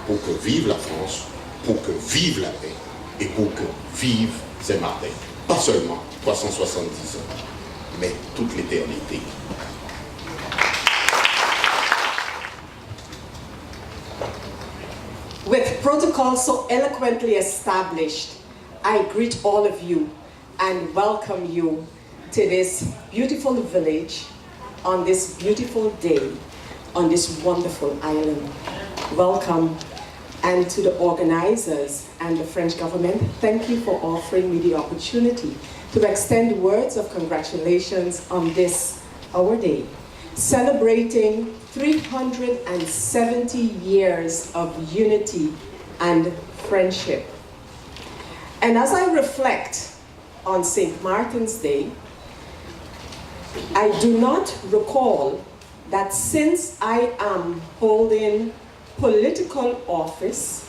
Speaker 10: pour que vive la France, pour que vive la paix et pour que vive Saint-Martin. Pas seulement 370 ans, mais toute l'éternité.
Speaker 11: With protocol so eloquently established, I greet all of you and welcome you to this beautiful village on this beautiful day on this wonderful island. Welcome. And to the organizers and the French government, thank you for offering me the opportunity to extend words of congratulations on this, our day, celebrating 370 years of unity and friendship. And as I reflect on St. Martin's Day, I do not recall that since I am holding political office,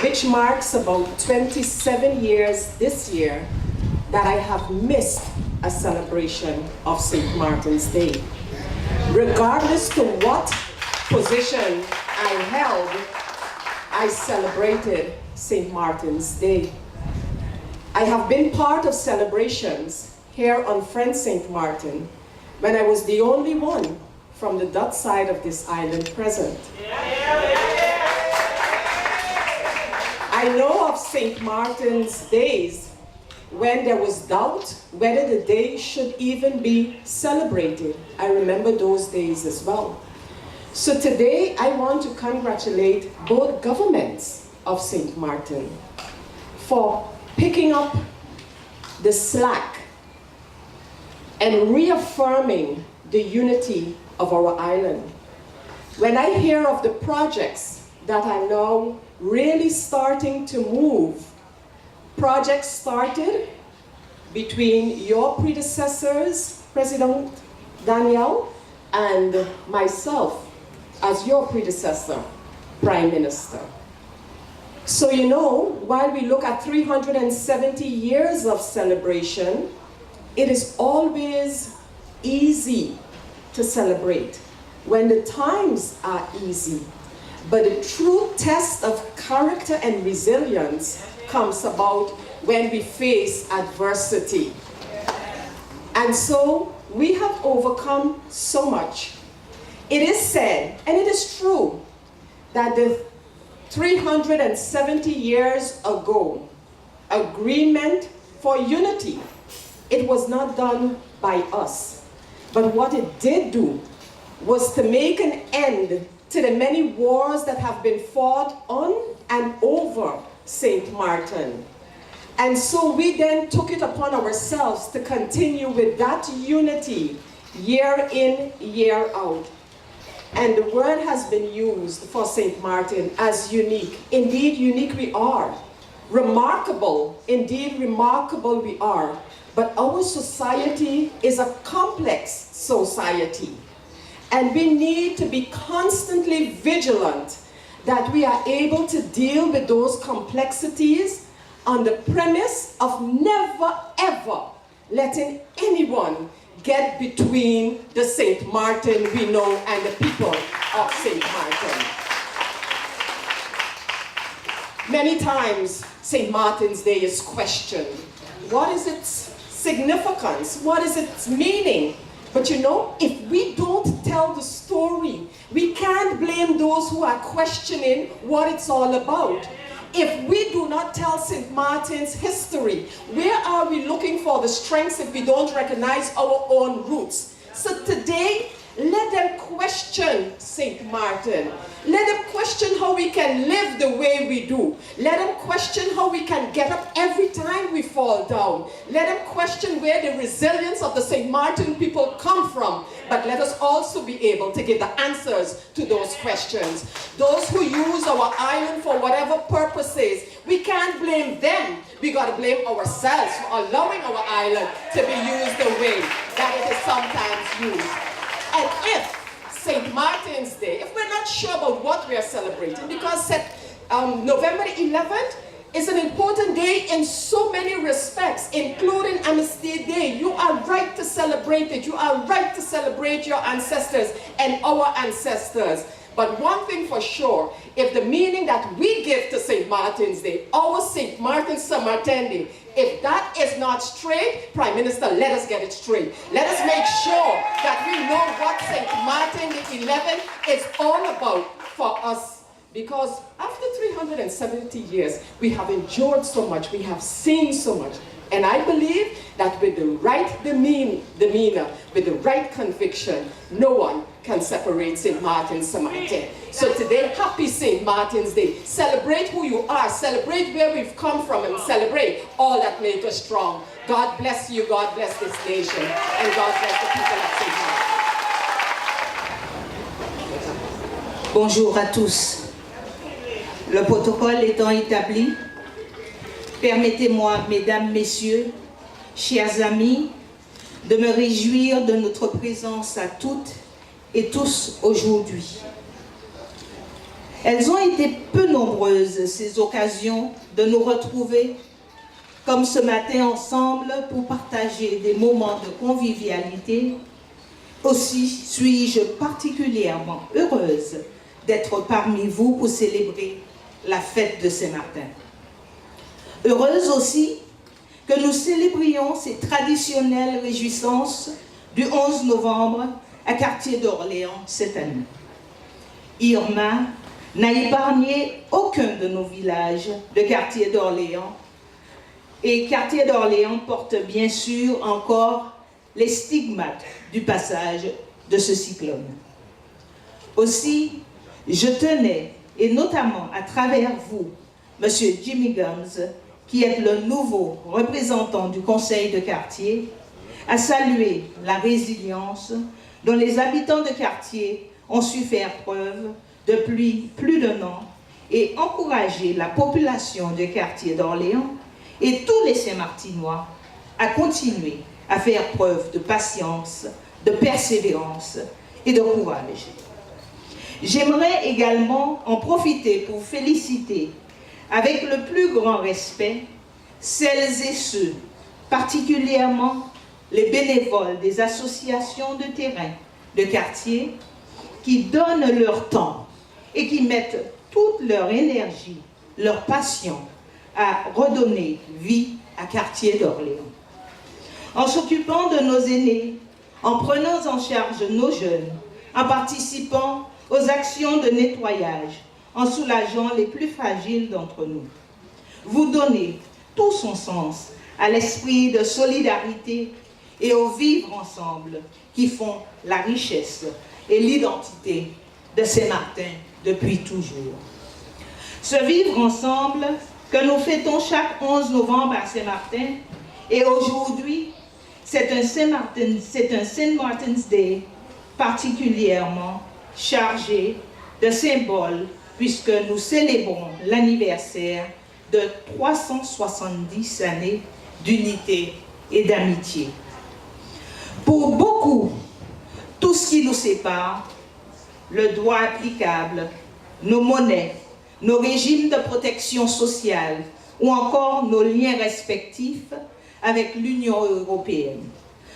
Speaker 11: which marks about 27 years this year, that I have missed a celebration of St. Martin's Day. Regardless to what position I held, I celebrated St. Martin's Day. I have been part of celebrations here on French St. Martin when I was the only one from the Dutch side of this island present. I know of St. Martin's days when there was doubt whether the day should even be celebrated. I remember those days as well. So today I want to congratulate both governments of St. Martin for picking up the slack and reaffirming the unity of our island. When I hear of the projects that are now really starting to move, projects started between your predecessors, President Daniel, and myself as your predecessor, Prime Minister. So you know, while we look at 370 years of celebration, it is always easy to celebrate when the times are easy. But the true test of character and resilience comes about when we face adversity. And so we have overcome so much. It is said, and it is true, that the 370 years ago, agreement for unity, it was not done by us. But what it did do was to make an end to the many wars that have been fought on and over St. Martin. And so we then took it upon ourselves to continue with that unity year in, year out. And the word has been used for St. Martin as unique. Indeed, unique we are. Remarkable, indeed remarkable we are. But our society is a complex society. And we need to be constantly vigilant that we are able to deal with those complexities on the premise of never ever letting anyone get between the St. Martin we know and the people of St. Martin. Many times St. Martin's Day is questioned. What is its significance? What is its meaning? But you know, if we don't tell the story, we can't blame those who are questioning what it's all about. If we do not tell St. Martin's history, where are we looking for the strengths if we don't recognize our own roots? So today, let them question St. Martin. Let them question how we can live the way we do. Let them question how we can get up every time we fall down. Let them question where the resilience of the St. Martin people come from. But let us also be able to give the answers to those questions. Those who use our island for whatever purposes, we can't blame them. We got to blame ourselves for allowing our island to be used the way that it is sometimes used. And if St. Martin's Day, if we're not sure about what we are celebrating, because November 11th is an important day in so many respects, including Amnesty Day. You are right to celebrate it. You are right to celebrate your ancestors and our ancestors. But one thing for sure, if the meaning that we give to St. Martin's Day, our St. Martin Samartendi, if that is not straight, Prime Minister, let us get it straight. Let us make sure that we know what St. Martin the 11th is all about for us. Because after 370 years, we have endured so much, we have seen so much. And I believe that with the right demeanor, with the right conviction, no one can separate St. Martin Samartin. So today, happy St. Martin's Day. Celebrate who you are, celebrate where we've come from, and celebrate all that make us strong. God bless you, God bless this nation, and God bless the people of St. Martin.
Speaker 12: Bonjour à tous. Le protocole étant établi, permettez-moi, mesdames, messieurs, chers amis, de me réjouir de notre présence à toutes et tous aujourd'hui. Elles ont été peu nombreuses, ces occasions de nous retrouver, comme ce matin ensemble, pour partager des moments de convivialité. Aussi suis-je particulièrement heureuse d'être parmi vous pour célébrer la fête de Saint-Martin. Heureuse aussi que nous célébrions ces traditionnelles réjouissances du 11 novembre à Quartier d'Orléans cette année. Irma n'a épargné aucun de nos villages de Quartier d'Orléans, et Quartier d'Orléans porte bien sûr encore les stigmates du passage de ce cyclone. Aussi, je tenais, et notamment à travers vous, Monsieur Jimmy Gums, qui est le nouveau représentant du conseil de quartier, à saluer la résilience dont les habitants de quartier ont su faire preuve depuis plus d'un an et encourager la population de Quartier d'Orléans et tous les Saint-Martinois à continuer à faire preuve de patience, de persévérance et de courage. J'aimerais également en profiter pour féliciter avec le plus grand respect celles et ceux, particulièrement les bénévoles des associations de terrain de quartier, qui donnent leur temps et qui mettent toute leur énergie, leur passion à redonner vie à Quartier d'Orléans. En s'occupant de nos aînés, en prenant en charge nos jeunes, en participant aux actions de nettoyage, en soulageant les plus fragiles d'entre nous. Vous donnez tout son sens à l'esprit de solidarité et au vivre ensemble qui font la richesse et l'identité de Saint-Martin depuis toujours. Ce vivre ensemble que nous fêtons chaque 11 novembre à Saint-Martin, et aujourd'hui, c'est un Saint Martin's Day particulièrement chargé de symboles, puisque nous célébrons l'anniversaire de 370 années d'unité et d'amitié. Pour beaucoup, tout ce qui nous sépare, le droit applicable, nos monnaies, nos régimes de protection sociale ou encore nos liens respectifs avec l'Union européenne,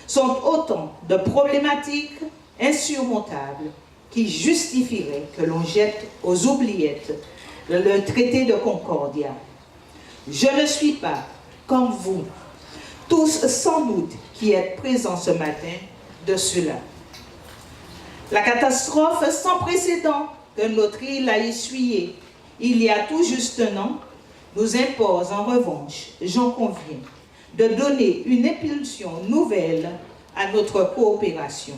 Speaker 12: sont autant de problématiques insurmontables qui justifieraient que l'on jette aux oubliettes le traité de Concordia. Je ne suis pas, comme vous, tous sans doute qui êtes présents ce matin, de cela. La catastrophe sans précédent que notre île a essuyée il y a tout juste un an nous impose en revanche, j'en conviens, de donner une impulsion nouvelle à notre coopération.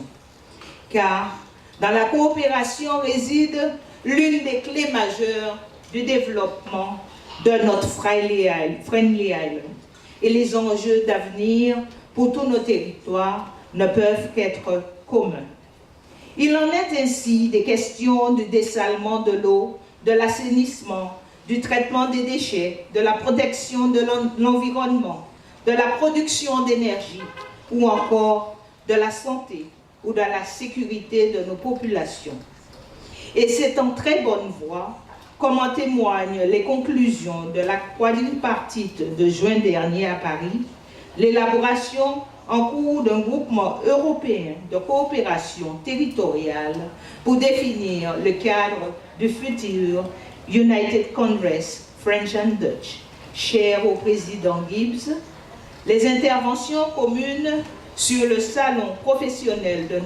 Speaker 12: Car dans la coopération réside l'une des clés majeures du développement de notre Friendly Island. Et les enjeux d'avenir pour tous nos territoires ne peuvent qu'être communs. Il en est ainsi des questions du dessalement de l'eau, de l'assainissement, du traitement des déchets, de la protection de l'environnement, de la production d'énergie ou encore de la santé ou de la sécurité de nos populations. Et c'est en très bonne voie, comme en témoignent les conclusions de la quadripartite de juin dernier à Paris, l'élaboration en cours d'un groupement européen de coopération territoriale pour définir le cadre du futur United Congress French and Dutch, cher au président Gibbs, les interventions communes sur le salon professionnel de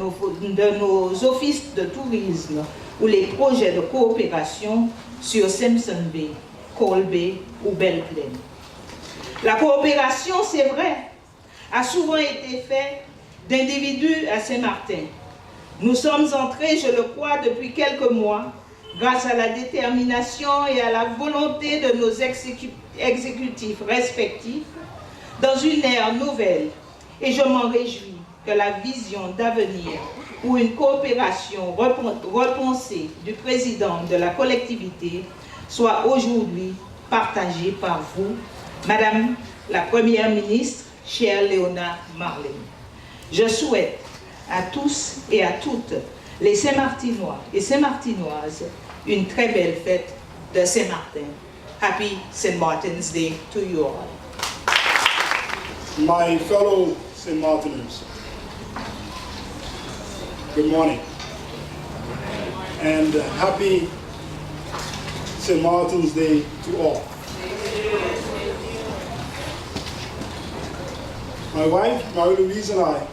Speaker 12: nos offices de tourisme ou les projets de coopération sur Simpson Bay, Cole Bay ou Belle Plaine. La coopération, c'est vrai, a souvent été faite d'individus à Saint-Martin. Nous sommes entrés, je le crois, depuis quelques mois, grâce à la détermination et à la volonté de nos exécutifs respectifs, dans une ère nouvelle. Et je m'en réjouis que la vision d'avenir ou une coopération repensée du président de la collectivité soit aujourd'hui partagée par vous, Madame la Première ministre, chère Léona Marlène. Je souhaite à tous et à toutes les Saint-Martinois et Saint-Martinoises une très belle fête de Saint-Martin. Happy St. Martin's Day to you all.
Speaker 13: My fellow St. Martiners, good morning, and happy St. Martin's Day to all. My wife, Marie-Louise, and I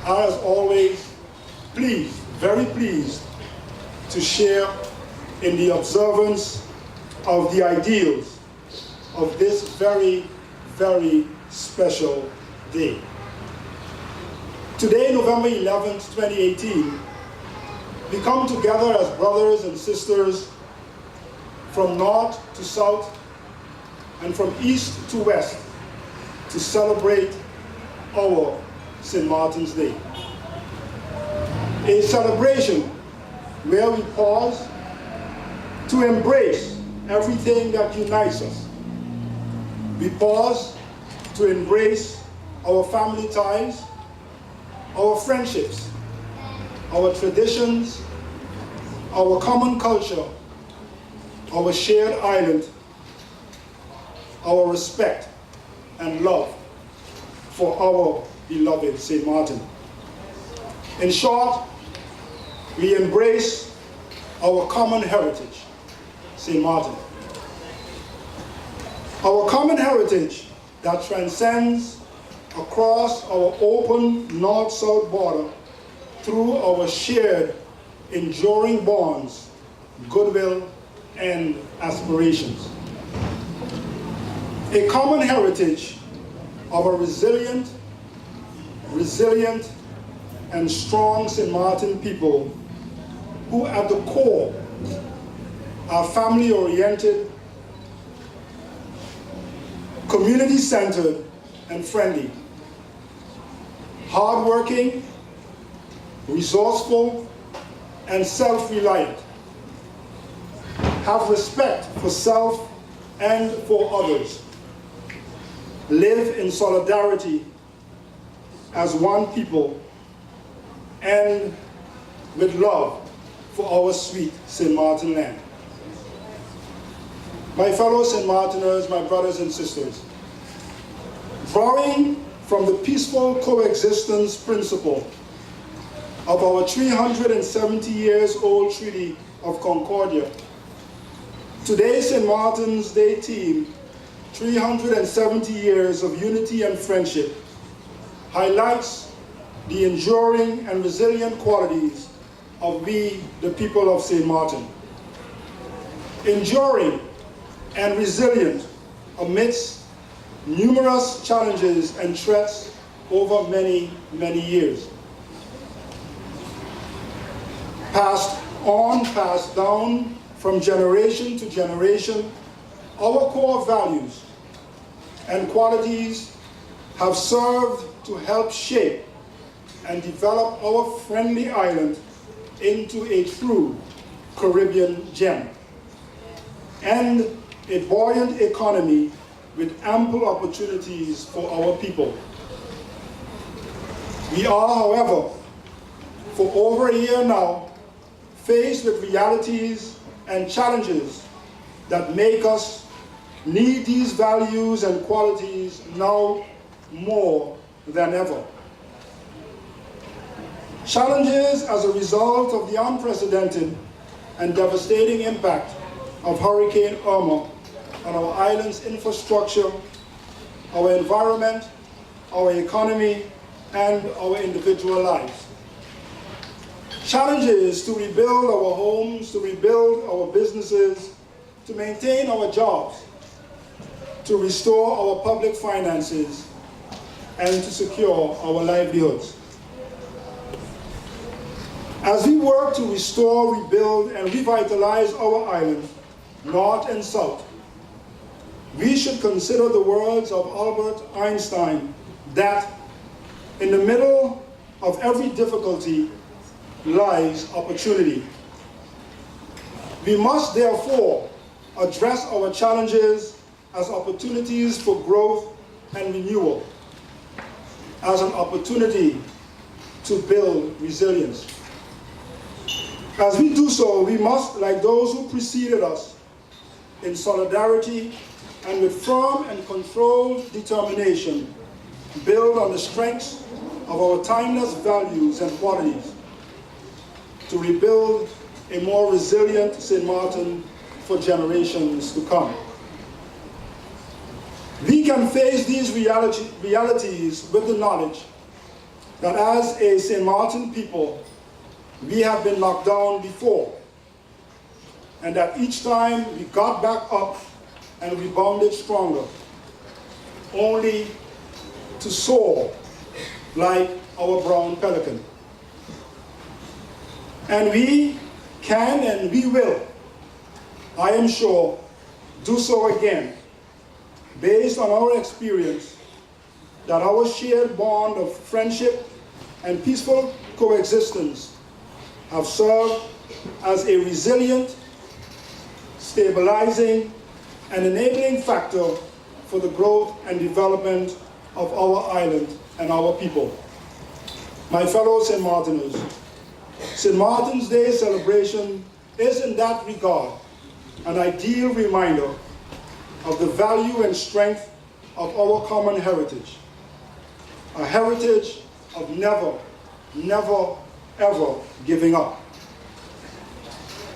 Speaker 13: are, as always, pleased, very pleased, to share in the observance of the ideals of this very, very special day. Today, November 11th, 2018, we come together as brothers and sisters from north to south and from east to west to celebrate our St. Martin's Day. A celebration where we pause to embrace everything that unites us. We pause to embrace our family ties, our friendships, our traditions, our common culture, our shared island, our respect and love for our beloved St. Martin. In short, we embrace our common heritage, St. Martin. Our common heritage that transcends across our open north-south border through our shared enduring bonds, goodwill, and aspirations. A common heritage of a resilient, and strong St. Martin people who at the core are family-oriented, community-centered, and friendly, hardworking, resourceful, and self-reliant, have respect for self and for others, live in solidarity as one people, and with love for our sweet St. Martin land. My fellow St. Martiners, my brothers and sisters, drawing from the peaceful coexistence principle of our 370 years old Treaty of Concordia, today's St. Martin's Day theme, 370 years of unity and friendship, highlights the enduring and resilient qualities of we, the people of St. Martin. Enduring and resilient amidst numerous challenges and threats over many, many years. Passed down from generation to generation, our core values and qualities have served to help shape and develop our friendly island into a true Caribbean gem and a buoyant economy with ample opportunities for our people. We are, however, for over a year now, faced with realities and challenges that make us need these values and qualities now more than ever. Challenges as a result of the unprecedented and devastating impact of Hurricane Irma on our island's infrastructure, our environment, our economy, and our individual lives. Challenges to rebuild our homes, to rebuild our businesses, to maintain our jobs, to restore our public finances, and to secure our livelihoods. As we work to restore, rebuild, and revitalize our island, north and south, we should consider the words of Albert Einstein that in the middle of every difficulty lies opportunity. We must therefore address our challenges as opportunities for growth and renewal. as an opportunity to build resilience. As we do so, we must, like those who preceded us, in solidarity and with firm and controlled determination, build on the strengths of our timeless values and qualities to rebuild a more resilient St. Martin for generations to come. We can face these realities with the knowledge that as a St. Martin people, we have been knocked down before, and that each time we got back up and rebounded stronger, only to soar like our brown pelican. And we can and we will, I am sure, do so again, based on our experience that our shared bond of friendship and peaceful coexistence have served as a resilient, stabilizing, and enabling factor for the growth and development of our island and our people. My fellow St. Martiners, St. Martin's Day celebration is in that regard an ideal reminder of the value and strength of our common heritage, a heritage of never, never, ever giving up.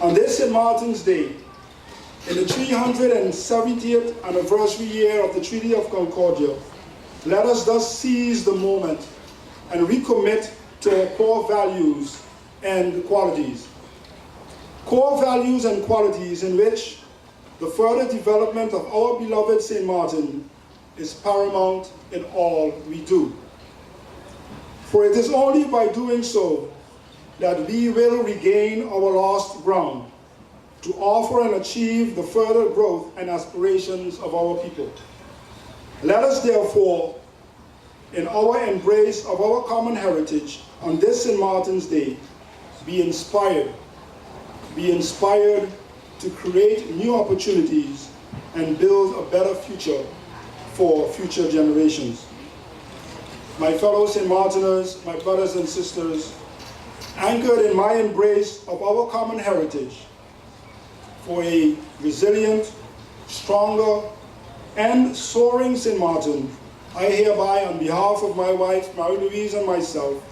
Speaker 13: On this St. Martin's Day, in the 370th anniversary year of the Treaty of Concordia, let us thus seize the moment and recommit to our core values and qualities. Core values and qualities in which the further development of our beloved St. Martin is paramount in all we do. For it is only by doing so that we will regain our lost ground to offer and achieve the further growth and aspirations of our people. Let us therefore, in our embrace of our common heritage on this St. Martin's Day, be inspired to create new opportunities and build a better future for future generations. My fellow St. Martiners, my brothers and sisters, anchored in my embrace of our common heritage for a resilient, stronger, and soaring St. Martin, I hereby, on behalf of my wife, Marie-Louise, and myself,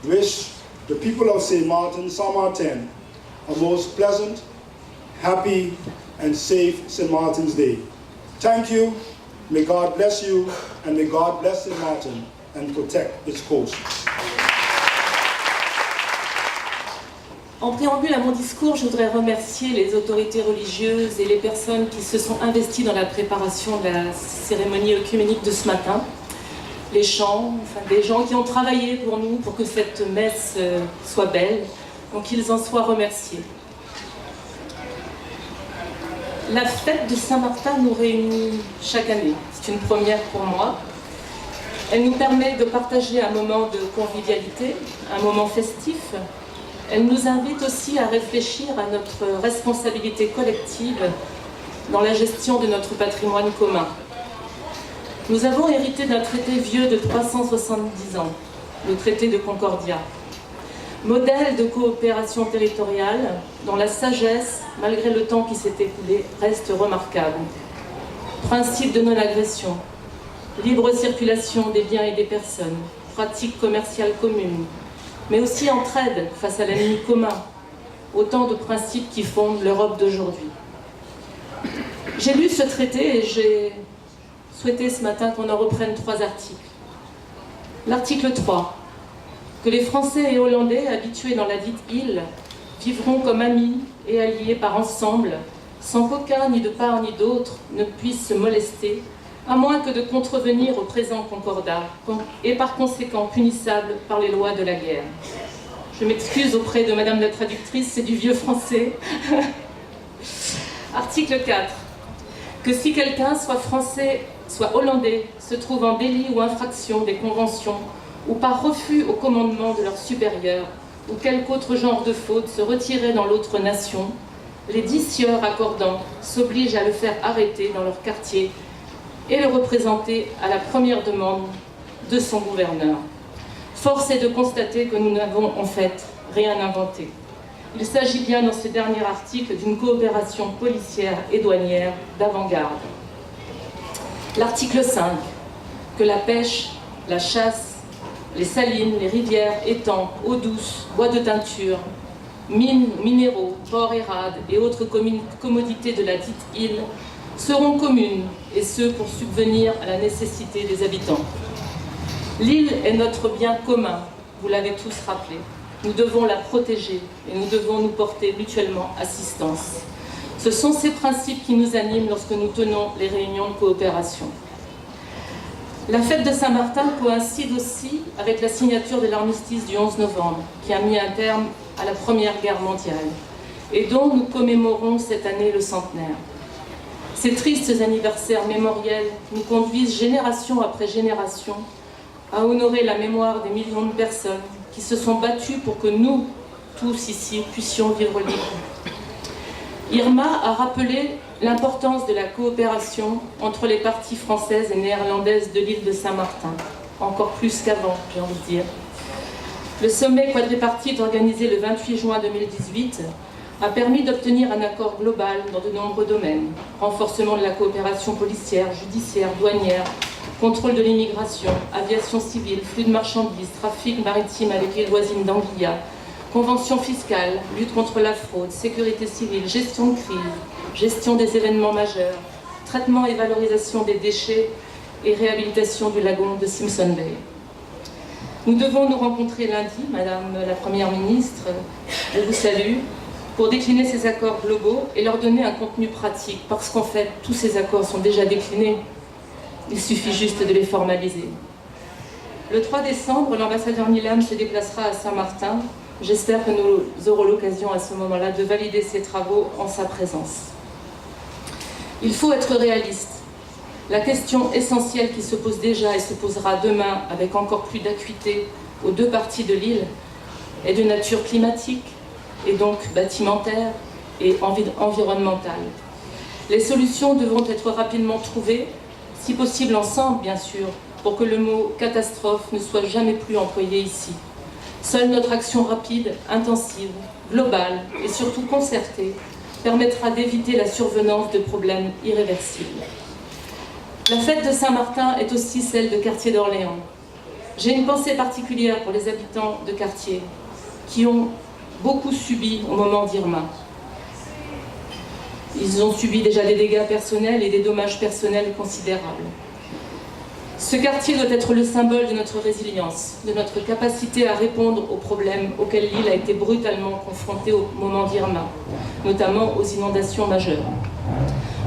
Speaker 13: wish the people of St. Martin, Saint-Martin, a most pleasant, happy, and safe St. Martin's Day. Thank you, may God bless you, and may God bless St. Martin and protect its coast.
Speaker 14: En préambule à mon discours, je voudrais remercier les autorités religieuses et les personnes qui se sont investies dans la préparation de la cérémonie œcuménique de ce matin. Les chants, enfin des gens qui ont travaillé pour nous, pour que cette messe soit belle. Donc qu'ils en soient remerciés. La fête de Saint-Martin nous réunit chaque année. C'est une première pour moi. Elle nous permet de partager un moment de convivialité, un moment festif. Elle nous invite aussi à réfléchir à notre responsabilité collective dans la gestion de notre patrimoine commun. Nous avons hérité d'un traité vieux de 370 ans, le traité de Concordia. Modèle de coopération territoriale dont la sagesse, malgré le temps qui s'est écoulé, reste remarquable. Principe de non-agression, libre circulation des biens et des personnes, pratiques commerciales communes, mais aussi entraide face à l'ennemi commun, autant de principes qui fondent l'Europe d'aujourd'hui. J'ai lu ce traité et j'ai souhaité ce matin qu'on en reprenne 3 articles. L'article 3, que les Français et Hollandais habitués dans la dite île vivront comme amis et alliés par ensemble, sans qu'aucun, ni de part ni d'autre, ne puisse se molester, à moins que de contrevenir au présent concordat, et par conséquent punissable par les lois de la guerre. Je m'excuse auprès de Madame la traductrice, c'est du vieux français. Article 4. Que si quelqu'un, soit français, soit hollandais, se trouve en délit ou infraction des conventions, ou par refus au commandement de leur supérieur, ou quelque autre genre de faute, se retirer dans l'autre nation, les 10 sieurs accordants s'obligent à le faire arrêter dans leur quartier et le représenter à la première demande de son gouverneur. Force est de constater que nous n'avons en fait rien inventé. Il s'agit bien dans ce dernier article d'une coopération policière et douanière d'avant-garde. L'article 5, que la pêche, la chasse, les salines, les rivières, étangs, eau douce, bois de teinture, mines, minéraux, ports et rades et autres commodités de la dite île seront communes, et ce pour subvenir à la nécessité des habitants. L'île est notre bien commun, vous l'avez tous rappelé. Nous devons la protéger et nous devons nous porter mutuellement assistance. Ce sont ces principes qui nous animent lorsque nous tenons les réunions de coopération. La fête de Saint-Martin coïncide aussi avec la signature de l'armistice du 11 novembre, qui a mis un terme à la Première Guerre mondiale, et dont nous commémorons cette année le centenaire. Ces tristes anniversaires mémoriels nous conduisent génération après génération à honorer la mémoire des millions de personnes qui se sont battues pour que nous, tous ici, puissions vivre libres. Irma a rappelé l'importance de la coopération entre les parties françaises et néerlandaises de l'île de Saint-Martin, encore plus qu'avant, j'ai envie de dire. Le sommet quadripartite organisé le 28 juin 2018 a permis d'obtenir un accord global dans de nombreux domaines. Renforcement de la coopération policière, judiciaire, douanière, contrôle de l'immigration, aviation civile, flux de marchandises, trafic maritime avec les voisines d'Anguilla, convention fiscale, lutte contre la fraude, sécurité civile, gestion de crise, gestion des événements majeurs, traitement et valorisation des déchets et réhabilitation du lagon de Simpson Bay. Nous devons nous rencontrer lundi, Madame la Première ministre, je vous salue, pour décliner ces accords globaux et leur donner un contenu pratique, parce qu'en fait, tous ces accords sont déjà déclinés. Il suffit juste de les formaliser. Le 3 décembre, l'ambassadeur Nilam se déplacera à Saint-Martin. J'espère que nous aurons l'occasion à ce moment-là de valider ces travaux en sa présence. Il faut être réaliste. La question essentielle qui se pose déjà et se posera demain avec encore plus d'acuité aux deux parties de l'île est de nature climatique et donc bâtimentaire et environnementale. Les solutions devront être rapidement trouvées, si possible ensemble bien sûr, pour que le mot catastrophe ne soit jamais plus employé ici. Seule notre action rapide, intensive, globale et surtout concertée permettra d'éviter la survenance de problèmes irréversibles. La fête de Saint-Martin est aussi celle de Quartier d'Orléans. J'ai une pensée particulière pour les habitants de quartier qui ont beaucoup subi au moment d'Irma. Ils ont subi déjà des dégâts personnels et des dommages personnels considérables. Ce quartier doit être le symbole de notre résilience, de notre capacité à répondre aux problèmes auxquels l'île a été brutalement confrontée au moment d'Irma, notamment aux inondations majeures.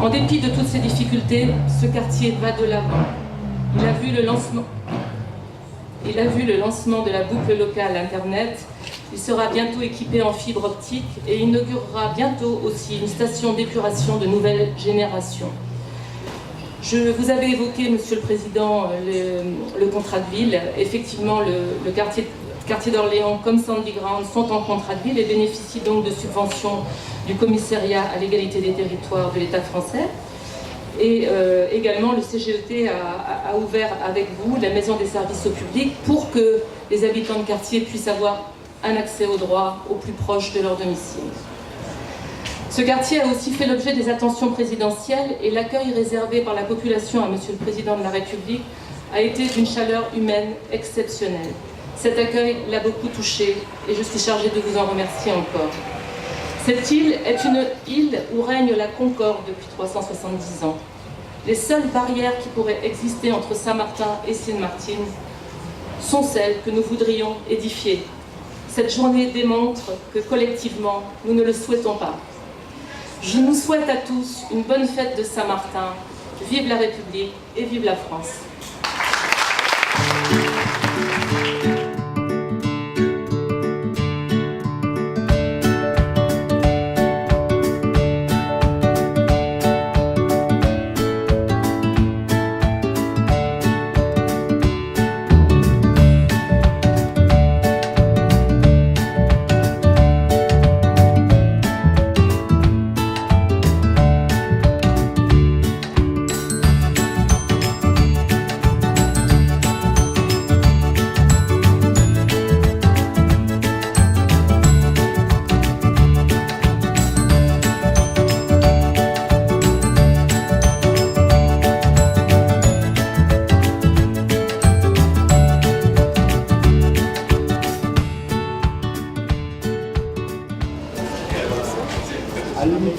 Speaker 14: En dépit de toutes ces difficultés, ce quartier va de l'avant. Il a vu le lancement de la boucle locale Internet. Il sera bientôt équipé en fibre optique et inaugurera bientôt aussi une station d'épuration de nouvelle génération. Vous avez évoqué, Monsieur le Président, le contrat de ville. Effectivement, le quartier d'Orléans comme Sandy Ground sont en contrat de ville et bénéficient donc de subventions du commissariat à l'égalité des territoires de l'État français. Et également, le CGET a ouvert avec vous la maison des services au public pour que les habitants de quartier puissent avoir un accès aux droits au plus proche de leur domicile. Ce quartier a aussi fait l'objet des attentions présidentielles et l'accueil réservé par la population à Monsieur le Président de la République a été d'une chaleur humaine exceptionnelle. Cet accueil l'a beaucoup touché et je suis chargée de vous en remercier encore. Cette île est une île où règne la concorde depuis 370 ans. Les seules barrières qui pourraient exister entre Saint-Martin et Sint-Maarten sont celles que nous voudrions édifier. Cette journée démontre que collectivement, nous ne le souhaitons pas. Je nous souhaite à tous une bonne fête de Saint-Martin. Vive la République et vive la France.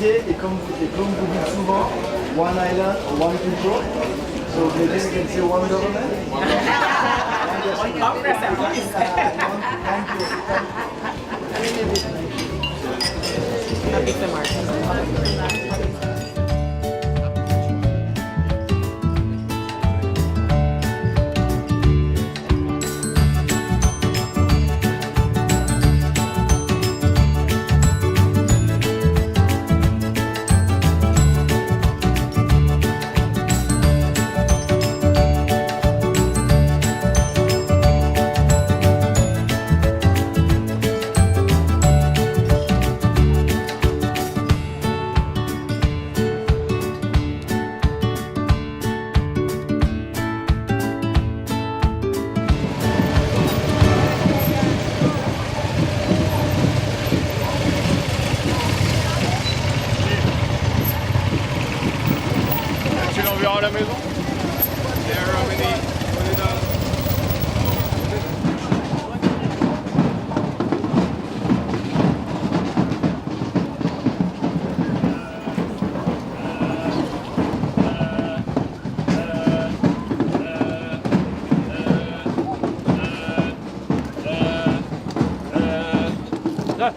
Speaker 9: remercier et comme vous dites souvent, one island, one people. So maybe you can say one government.
Speaker 15: One Congress at least. Happy St. Martin.
Speaker 16: Tu l'enverras à la maison?
Speaker 1: Là.